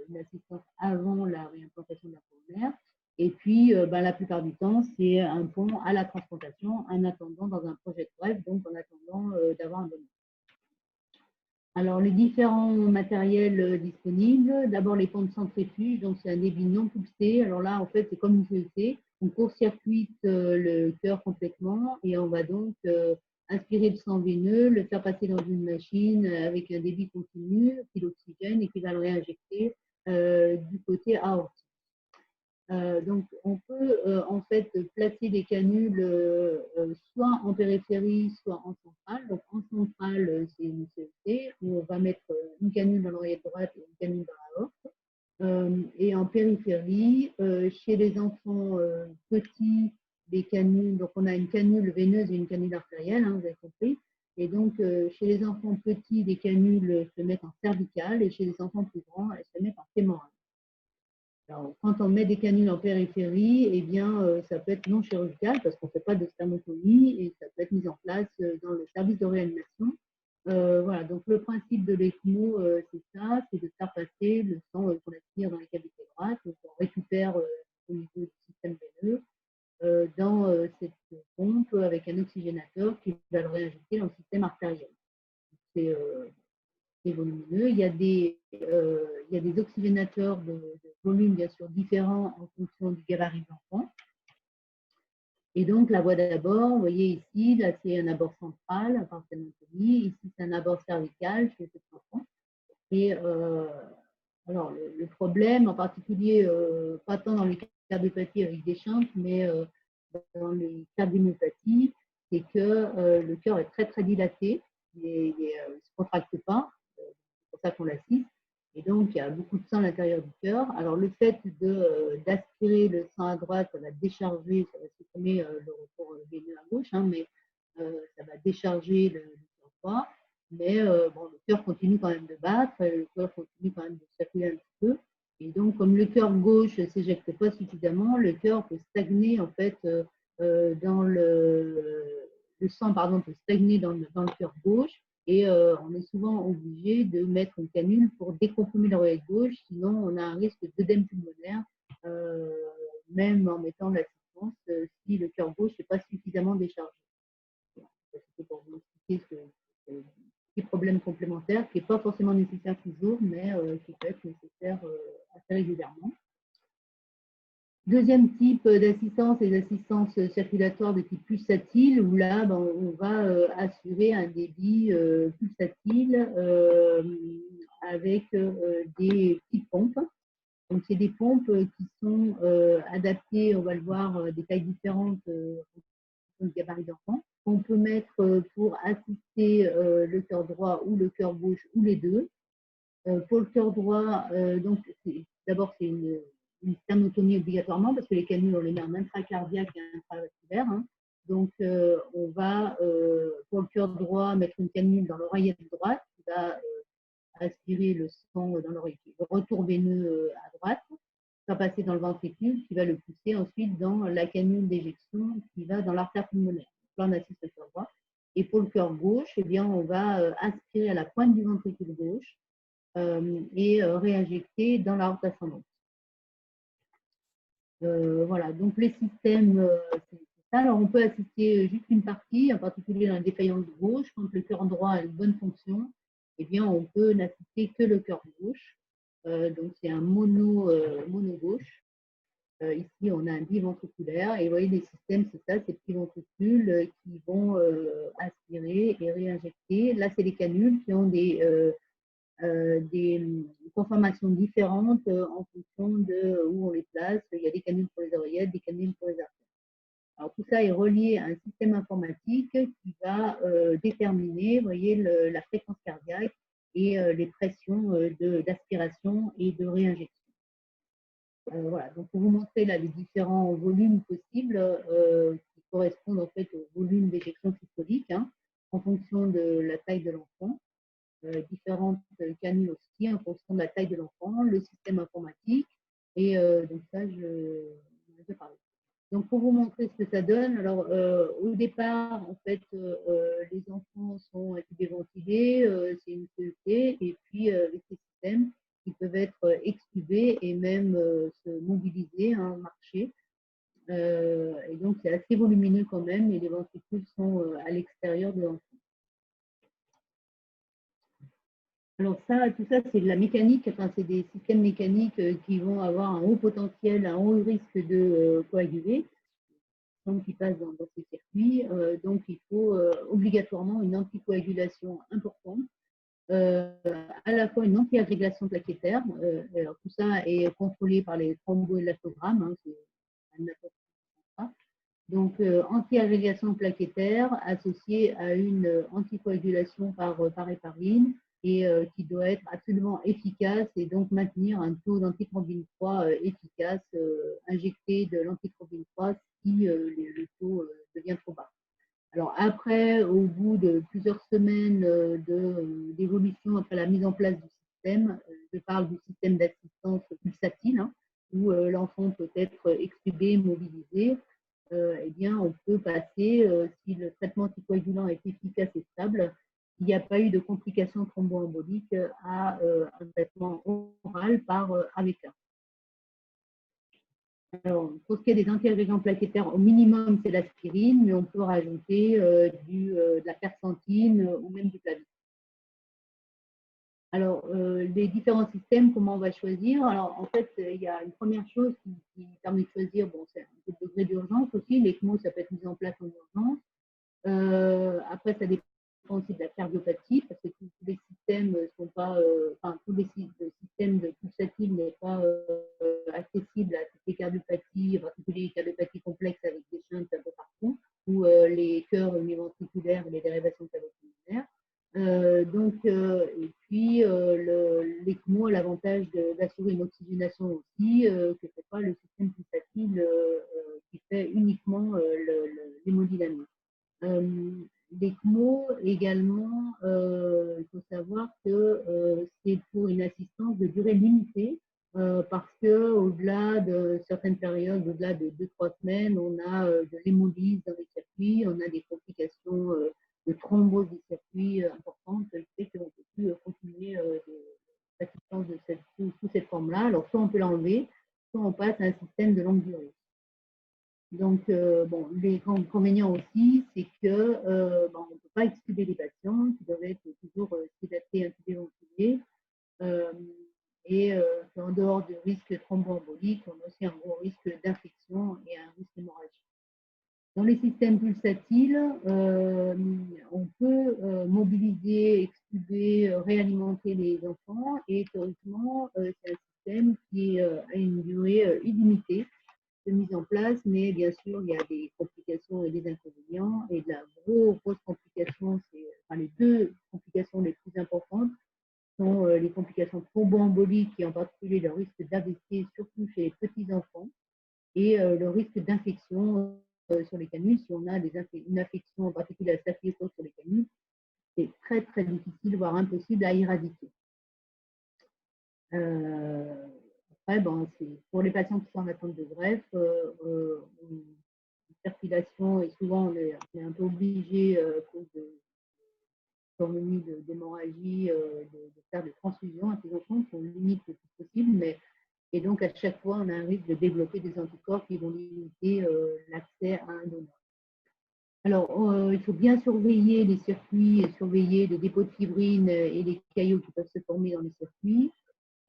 une assistance avant la réimplantation de la pulmonaire. Et puis, la plupart du temps, c'est un pont à la transplantation en attendant dans un projet de greffe, donc en attendant d'avoir un donneur. Alors, les différents matériels disponibles, d'abord les pompes centrifuges, donc c'est un débit non pulsé. Alors là, en fait, c'est comme une CEC. On court-circuite le cœur complètement et on va donc inspirer le sang veineux, le faire passer dans une machine avec un débit continu, qui l'oxygène et qui va le réinjecter du côté aortique. Donc, on peut en fait placer des canules soit en périphérie, soit en centrale. Donc, en centrale, c'est une CEC où on va mettre une canule dans l'oreillette droite et une canule dans l'aorte. Et en périphérie, chez les enfants petits, des canules, donc on a une canule veineuse et une canule artérielle, vous avez compris. Et donc, chez les enfants petits, des canules se mettent en cervicale et chez les enfants plus grands, elles se mettent en fémorale. Alors, quand on met des canules en périphérie, eh bien, ça peut être non chirurgical parce qu'on ne fait pas de spermotomie et ça peut être mis en place dans le service de réanimation. Voilà, donc le principe de l'ECMO, c'est ça, c'est de faire passer le sang qu'on aspire dans les cavités droites, donc on récupère au niveau du système veineux dans cette pompe avec un oxygénateur qui va le réinjecter dans le système artériel. C'est volumineux. Il y a des oxygénateurs de volume, bien sûr, différents en fonction du gabarit de l'enfant. Et donc, la voie d'abord, vous voyez ici, là, c'est un abord central, à partir de l'anatomie. Ici, c'est un abord cervical chez cet enfant. Et alors, le problème, en particulier, pas tant dans les cardiopathie avec des shunts, mais dans les cardiomyopathies, c'est que le cœur est très, très dilaté. Il ne se contracte pas. C'est pour ça qu'on l'assiste. Et donc, il y a beaucoup de sang à l'intérieur du cœur. Alors, le fait d'aspirer le sang à droite, ça va décharger, ça va supprimer le recours veineux à gauche, mais ça va décharger le cœur droit. Mais bon, le cœur continue quand même de battre, le cœur continue quand même de circuler un petit peu. Et donc, comme le cœur gauche ne s'éjecte pas suffisamment, le cœur peut stagner en fait dans le sang, pardon, peut stagner dans le cœur gauche. Et on est souvent obligé de mettre une canule pour décomprimer l'oreillette gauche, sinon on a un risque d'œdème pulmonaire, même en mettant l'assistance, si le cœur gauche n'est pas suffisamment déchargé. C'est pour vous expliquer ce petit problème complémentaire qui n'est pas forcément nécessaire toujours, mais qui peut être nécessaire assez régulièrement. Deuxième type d'assistance, les assistances circulatoires de type pulsatile, où là, on va assurer un débit pulsatile avec des petites pompes. Donc, c'est des pompes qui sont adaptées, on va le voir, des tailles différentes fonction du gabarit d'enfant, qu'on peut mettre pour assister le cœur droit ou le cœur gauche ou les deux. Pour le cœur droit, donc d'abord c'est une sternotomie obligatoirement parce que les canules on les met en intracardiaque et intravasculaire. Hein. Donc on va pour le cœur droit mettre une canule dans l'oreillette droite qui va aspirer le sang dans l'oreille, le retour veineux à droite, va passer dans le ventricule qui va le pousser ensuite dans la canule d'éjection qui va dans l'artère pulmonaire. Là on assiste le cœur droit. Et pour le cœur gauche, eh bien, on va aspirer à la pointe du ventricule gauche et réinjecter dans la haute ascendante. Voilà, donc les systèmes, c'est ça. Alors on peut assister juste une partie, en particulier dans la défaillance gauche, quand le cœur droit a une bonne fonction, eh bien on peut n'assister que le cœur gauche. Donc c'est un mono gauche. Ici on a un biventriculaire et vous voyez les systèmes, c'est ça, ces petits ventricules qui vont aspirer et réinjecter. Là c'est les canules qui ont des conformations différentes en fonction de où on les place. Il y a des canules pour les oreillettes, des canules pour les artères. Alors tout ça est relié à un système informatique qui va déterminer, vous voyez, la fréquence cardiaque et les pressions d'aspiration et de réinjection. Voilà, donc pour vous montrer là les différents volumes possibles qui correspondent en fait au volume d'éjection systolique hein, en fonction de la taille de l'enfant. Différentes canules aussi en fonction de la taille de l'enfant, le système informatique. Et donc ça, je parle. Donc pour vous montrer ce que ça donne, alors au départ, en fait, les enfants sont intubés ventilés, c'est une CET, et puis avec ces systèmes qui peuvent être extubés et même se mobiliser, hein, marcher. Et donc c'est assez volumineux quand même, et les ventricules sont à l'extérieur de l'enfant. Alors ça, tout ça, c'est de la mécanique, enfin, c'est des systèmes mécaniques qui vont avoir un haut potentiel, un haut risque de coaguler, donc qui passent dans ces circuits. Donc il faut obligatoirement une anticoagulation importante, à la fois une antiagrégation plaquettaire. Alors tout ça est contrôlé par les thromboélastogrammes, hein, c'est un donc, antiagrégation plaquettaire associée à une anticoagulation par héparine et qui doit être absolument efficace et donc maintenir un taux d'antithrombine 3 efficace, injecter de l'antithrombine 3 si le taux devient trop bas. Alors après, au bout de plusieurs semaines d'évolution après la mise en place du système, je parle du système d'assistance pulsatile, hein, où l'enfant peut être extubé, mobilisé, eh bien, on peut passer, si le traitement anticoagulant est efficace et stable, il n'y a pas eu de complications thromboemboliques, à un traitement oral par AVK. Alors, pour ce qui est des antiagrégants plaquettaires, au minimum, c'est l'aspirine, mais on peut rajouter de la persantine ou même du Plavix. Alors, les différents systèmes, comment on va choisir? Alors, en fait, il y a une première chose qui permet de choisir, bon, c'est un peu le degré d'urgence aussi. L'ECMO, ça peut être mis en place en urgence. Après, ça dépend aussi de la cardiopathie, parce que tous les systèmes ne sont pas, enfin, tous les systèmes de pulsatile n'est pas accessible à toutes les cardiopathies, en particulier les cardiopathies complexes avec des shunts un peu partout, ou les cœurs univentriculaires et les dérivations cardiopulmonaires. Et puis l'ECMO a l'avantage d'assurer une oxygénation aussi, que ce n'est pas le système pulsatile qui fait uniquement l'hémodynamique. L'ECMO également, il faut savoir que c'est pour une assistance de durée limitée, parce qu'au-delà de certaines périodes, au-delà de 2-3 semaines, on a de l'hémolyse dans les circuits, on a des complications de thrombose des circuits importantes, qui fait qu'on ne peut plus continuer l'assistance sous cette forme-là. Alors, soit on peut l'enlever, soit on passe à un système de longue durée. Donc, bon, les inconvénients aussi, c'est que on ne peut pas extuber les patients qui doivent être toujours sédatés, intubés, ventilés. Et en dehors du risque thromboembolique, on a aussi un gros risque d'infection et un risque hémorragique. Dans les systèmes pulsatiles, on peut mobiliser, extuber, réalimenter les enfants et théoriquement, c'est un système qui a une durée illimitée de mise en place, mais bien sûr, il y a des complications complications et des inconvénients. Et la grosse complication, enfin, les deux complications les plus importantes sont les complications thromboemboliques et en particulier le risque d'AVC, surtout chez les petits-enfants, et le risque d'infection sur les canules. Si on a une infection en particulier à staphylocoque sur les canules, c'est très très difficile, voire impossible à éradiquer. Après, pour les patients qui sont en attente de greffe, circulation et souvent on est un peu obligé à cause de survenue d'hémorragie de faire des transfusions à ces enfants qui sont limite le plus possible, et donc à chaque fois on a un risque de développer des anticorps qui vont limiter l'accès à un donneur. Alors il faut bien surveiller les circuits et surveiller les dépôts de fibrine et les caillots qui peuvent se former dans les circuits.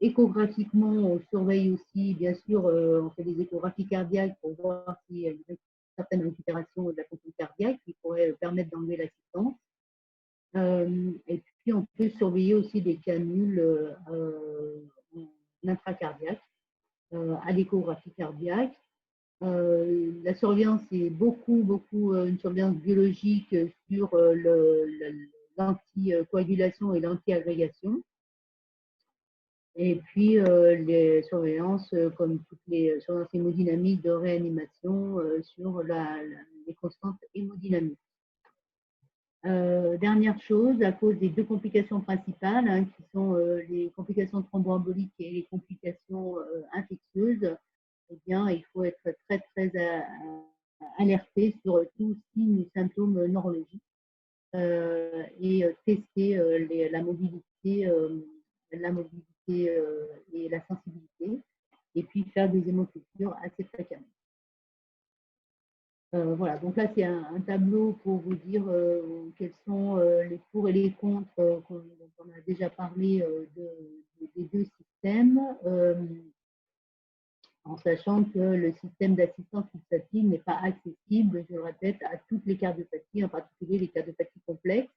Échographiquement, on surveille aussi, bien sûr, on fait des échographies cardiaques pour voir s'il y a une certaine récupération de la fonction cardiaque qui pourrait permettre d'enlever l'assistance. Et puis, on peut surveiller aussi des canules intracardiaques à l'échographie cardiaque. La surveillance est beaucoup une surveillance biologique sur l'anticoagulation et l'antiagrégation. Et puis, les surveillances, comme toutes les surveillances hémodynamiques de réanimation sur les constantes hémodynamiques. Dernière chose, à cause des deux complications principales, qui sont les complications thromboemboliques et les complications infectieuses, eh bien, il faut être très alerté sur tous signes et symptômes neurologiques et tester la mobilité et la sensibilité, et puis faire des hémocultures assez fréquemment. Voilà, donc là c'est un tableau pour vous dire quels sont les pour et les contre dont on a déjà parlé des deux systèmes, en sachant que le système d'assistance pulsative n'est pas accessible, je le répète, à toutes les cardiopathies, en particulier les cardiopathies complexes.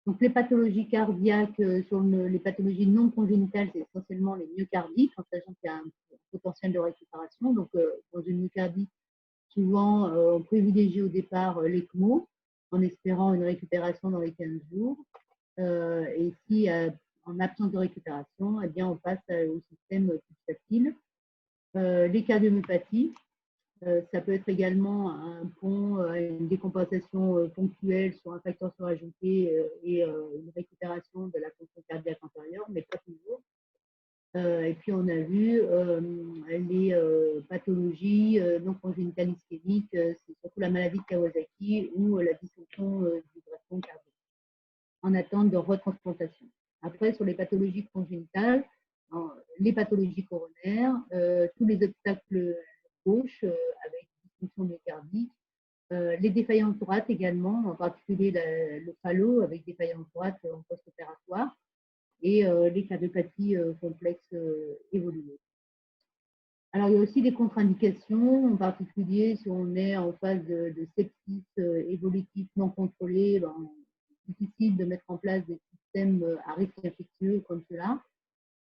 Donc les pathologies cardiaques, sur les pathologies non congénitales, c'est essentiellement les myocardites, en sachant qu'il y a un potentiel de récupération. Donc dans une myocardite, souvent on privilégie au départ l'ECMO, en espérant une récupération dans les 15 jours. Et si en absence de récupération, eh bien, on passe au système pulsatile. Les cardiomyopathies, ça peut être également un pont à une décompensation ponctuelle sur un facteur surajouté et une récupération de la fonction cardiaque antérieure, mais pas toujours. Et puis on a vu les pathologies non congénitales ischémiques, c'est surtout la maladie de Kawasaki ou la dysfonction du greffon cardiaque en attente de retransplantation. Après, sur les pathologies congénitales, les pathologies coronaires, tous les obstacles gauche avec dysfonction myocardique, les défaillances droites également, en particulier le phallo avec défaillance droite en post-opératoire, et les cardiopathies complexes évoluées. Alors, il y a aussi des contre-indications, en particulier si on est en phase de sepsis évolutif non contrôlé, c'est difficile de mettre en place des systèmes à risque infectieux comme cela.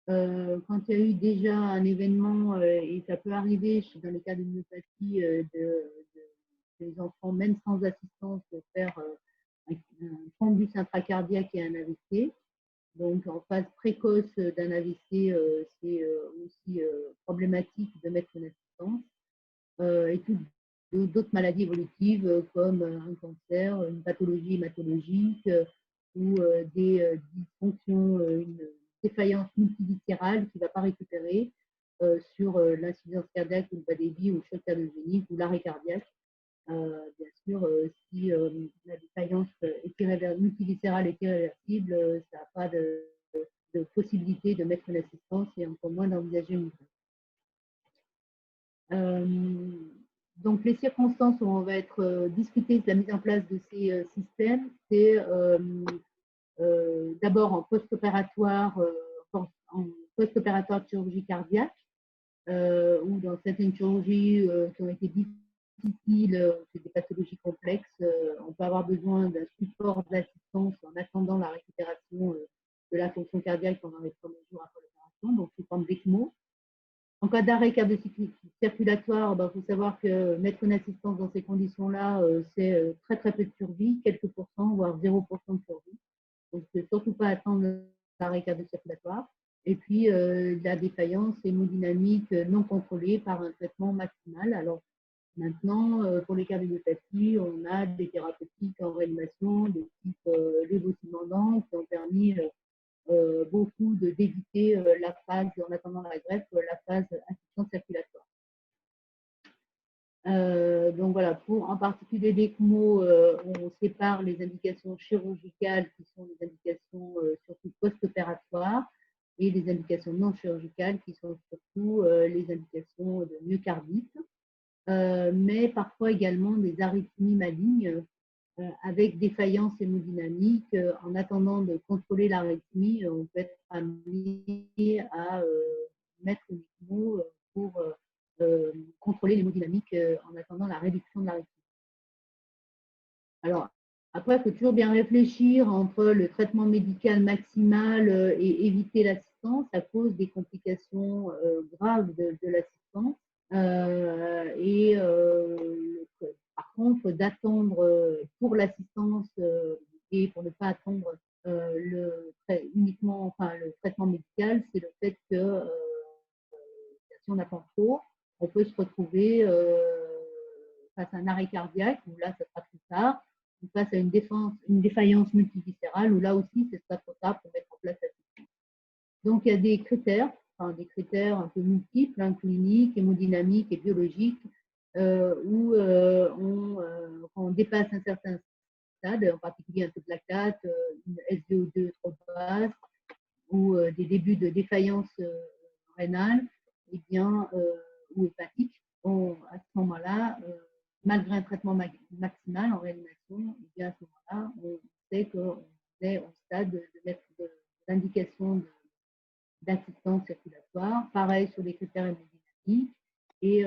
Quand il y a eu déjà un événement, et ça peut arriver dans les cas de myopathie des enfants, même sans assistance, de faire un thrombus intracardiaque et un AVC. Donc, en phase précoce d'un AVC, c'est aussi problématique de mettre une assistance. Et d'autres maladies évolutives comme un cancer, une pathologie hématologique ou des dysfonctions, une défaillance multiviscérale qui ne va pas récupérer sur l'insuffisance cardiaque ou le bas débit ou le choc cardiogénique ou l'arrêt cardiaque. Bien sûr, si la défaillance multiviscérale est irréversible, ça n'a pas de possibilité de mettre une assistance et encore moins d'envisager une donc, les circonstances où on va être discuté de la mise en place de ces systèmes, c'est d'abord en post-opératoire de chirurgie cardiaque, ou dans certaines chirurgies qui ont été difficiles, c'est des pathologies complexes, on peut avoir besoin d'un support d'assistance en attendant la récupération de la fonction cardiaque pendant les premiers jours après l'opération, donc sous forme d'ECMO. En cas d'arrêt cardio-cyclique circulatoire, il faut savoir que mettre une assistance dans ces conditions-là, c'est très très peu de survie, quelques pourcents, voire 0% de survie. Donc, surtout pas attendre l'arrêt cardio-circulatoire. Et puis, la défaillance hémodynamique non contrôlée par un traitement maximal. Alors, maintenant, pour les cardiopathies, on a des thérapeutiques en réanimation, de type lévothyroxine, qui ont permis beaucoup d'éviter la phase, en attendant la greffe, la phase insuffisance circulatoire. Donc voilà, pour en particulier l'ECMO, on sépare les indications chirurgicales qui sont les indications surtout post-opératoires et les indications non chirurgicales qui sont surtout les indications de myocardite, mais parfois également des arythmies malignes avec défaillance hémodynamique. En attendant de contrôler l'arythmie, on peut être amené à mettre l'ECMO pour contrôler l'hémodynamique en attendant la réduction de l'arythmie. Alors, après, il faut toujours bien réfléchir entre le traitement médical maximal et éviter l'assistance à cause des complications graves de l'assistance. Par contre, d'attendre pour l'assistance et pour ne pas attendre uniquement le traitement médical, c'est le fait que si on attend trop, on peut se retrouver face à un arrêt cardiaque, où là, ça sera plus tard, ou face à une défaillance multiviscérale, où là aussi, ce sera trop tard pour mettre en place l'assistance. Donc, il y a des critères un peu multiples, cliniques, hémodynamiques et biologiques, où quand on dépasse un certain stade, en particulier un taux de lactate, une SVO2 trop basse, ou des débuts de défaillance rénale, eh bien, ou hépatique, à ce moment-là, malgré un traitement maximal en réanimation, eh bien, à ce moment-là, on sait qu'on est au stade de mettre l'indication d'assistance circulatoire. Pareil sur les critères hémodynamiques. Et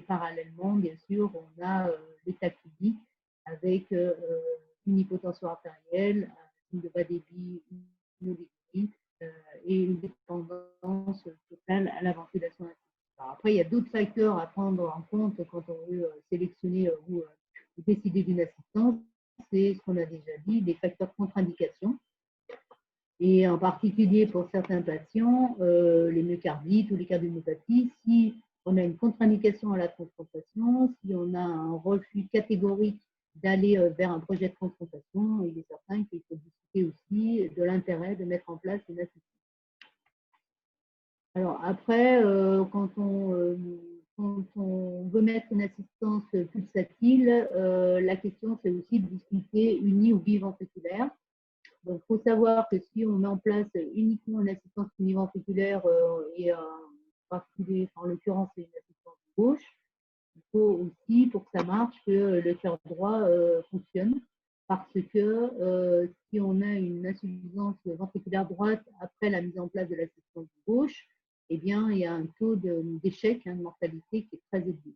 parallèlement, bien sûr, on a l'état clinique avec une hypotension artérielle, un signe de bas débit, une oligémie, et une dépendance totale à la ventilation. Alors après, il y a d'autres facteurs à prendre en compte quand on veut sélectionner ou décider d'une assistance. C'est ce qu'on a déjà dit, des facteurs contre-indication. Et en particulier pour certains patients, les myocardites ou les cardiomyopathies, si on a une contre-indication à la transplantation, si on a un refus catégorique d'aller vers un projet de transplantation, il est certain qu'il faut discuter aussi de l'intérêt de mettre en place une assistance. Alors après, quand on veut mettre une assistance pulsatile, la question c'est aussi de discuter uni ou biventriculaire. Donc, il faut savoir que si on met en place uniquement une assistance univentriculaire et en particulier, en l'occurrence, c'est une assistance gauche, il faut aussi, pour que ça marche, que le cœur droit fonctionne. Parce que si on a une insuffisance ventriculaire droite après la mise en place de l'assistance gauche, eh bien, il y a un taux d'échec, de mortalité qui est très élevé.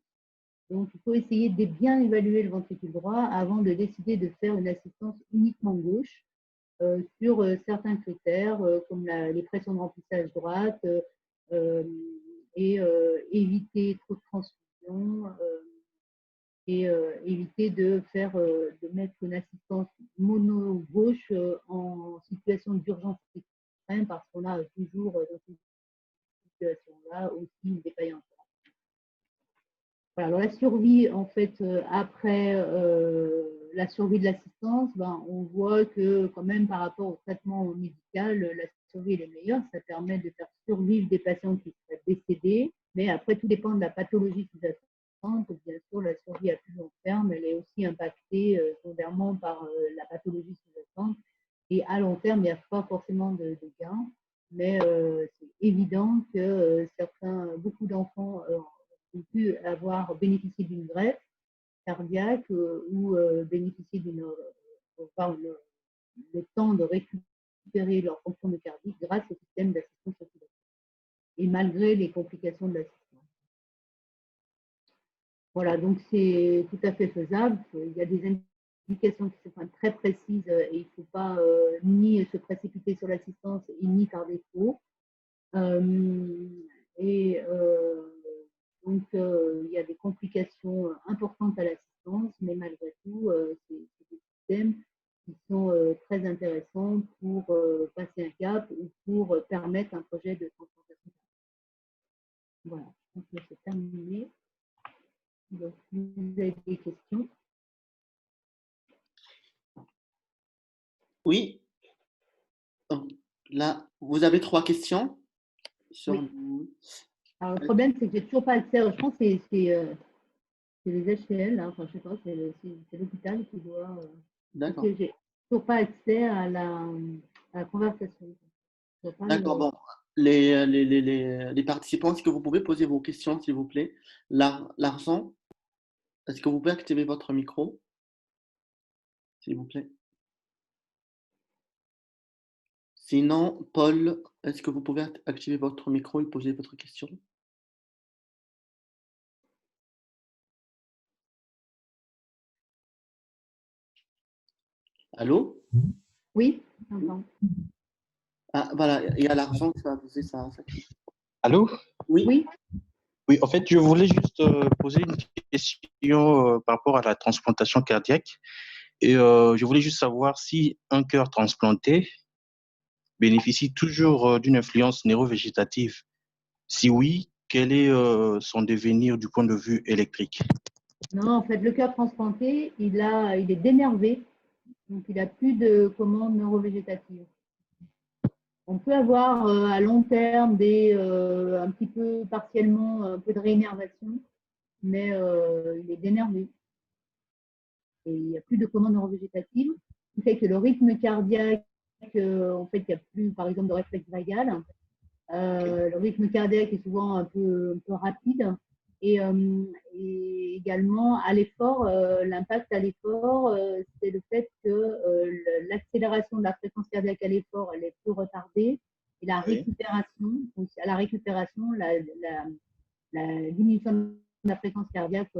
Donc, il faut essayer de bien évaluer le ventricule droit avant de décider de faire une assistance uniquement gauche. Sur certains critères comme les pressions de remplissage droite et éviter trop de transfusion et éviter de mettre une assistance mono-gauche en situation d'urgence extrême parce qu'on a toujours dans cette situation-là aussi une défaillance. Voilà, alors la survie, en fait, après la survie de l'assistance, on voit que quand même par rapport au traitement médical, la survie est meilleure. Ça permet de faire survivre des patients qui seraient décédés. Mais après, tout dépend de la pathologie sous-jacente. Bien sûr, la survie à plus long terme, elle est aussi impactée secondairement par la pathologie sous-jacente. Et à long terme, il n'y a pas forcément de gains. Mais c'est évident que beaucoup d'enfants ont pu avoir bénéficié d'une greffe cardiaque ou bénéficier le temps de récupérer leur fonction de cardiaque grâce au système d'assistance circulatoire et malgré les complications de l'assistance. Voilà, donc c'est tout à fait faisable. Il y a des indications qui sont très précises et il ne faut pas ni se précipiter sur l'assistance et ni par défaut. Donc, il y a des complications importantes à l'assistance, mais malgré tout, c'est des systèmes qui sont très intéressants pour passer un cap ou pour permettre un projet de transplantation. Voilà, je pense que c'est terminé. Donc, si vous avez des questions. Oui. Là, vous avez 3 questions sur Oui. Alors, le problème, c'est que j'ai toujours pas accès. Je pense que c'est les HCL, hein. Enfin, je sais pas, c'est l'hôpital qui doit. Parce D'accord. que j'ai toujours pas accès à la conversation. D'accord, bon. Les participants, est-ce que vous pouvez poser vos questions, s'il vous plaît? Larsan, est-ce que vous pouvez activer votre micro, s'il vous plaît? Sinon, Paul, est-ce que vous pouvez activer votre micro et poser votre question? Allô? Oui, j'entends. Ah, voilà, il y a Larsan qui va poser sa question. Allô? Oui, Oui, Oui, en fait, je voulais juste poser une question par rapport à la transplantation cardiaque. Et je voulais juste savoir si un cœur transplanté bénéficie toujours d'une influence neurovégétative. Si oui, quel est son devenir du point de vue électrique? non, en fait, le cœur transplanté, il est dénervé, donc il n'a plus de commande neurovégétative. On peut avoir à long terme un petit peu partiellement un peu de réénervation, mais il est dénervé. Et il n'y a plus de commande neurovégétative, ce qui fait que le rythme cardiaque, en fait, il n'y a plus, par exemple, de réflexe vagal. Le rythme cardiaque est souvent un peu rapide. Et également, à l'effort, l'impact à l'effort, c'est le fait que l'accélération de la fréquence cardiaque à l'effort, elle est plus retardée. Et la Oui. récupération, donc à la récupération, la diminution de la fréquence cardiaque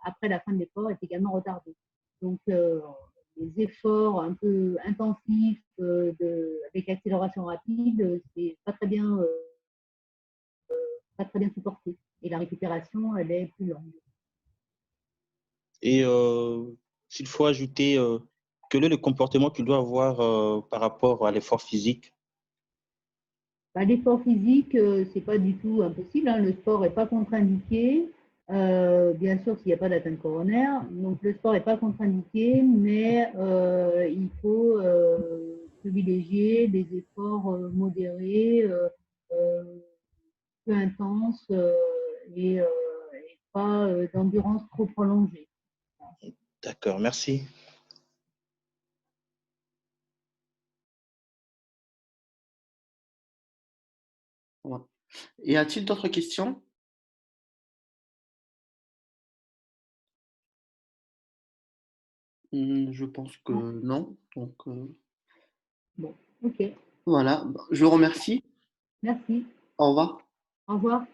après la fin de l'effort est également retardée. Donc, les efforts un peu intensifs avec accélération rapide, c'est pas très bien supporté. Et la récupération, elle est plus longue. Et s'il faut ajouter, quel est le comportement qu'il doit avoir par rapport à l'effort physique? L'effort physique, c'est pas du tout impossible, hein. Le sport n'est pas contre-indiqué. Bien sûr, s'il n'y a pas d'atteinte coronaire. Donc, le sport n'est pas contre-indiqué, mais il faut privilégier des efforts modérés, peu intenses et pas d'endurance trop prolongée. D'accord, merci. Ouais. Y a-t-il d'autres questions? Je pense que non. Donc, Bon, ok. voilà, je vous remercie. Merci. Au revoir. Au revoir.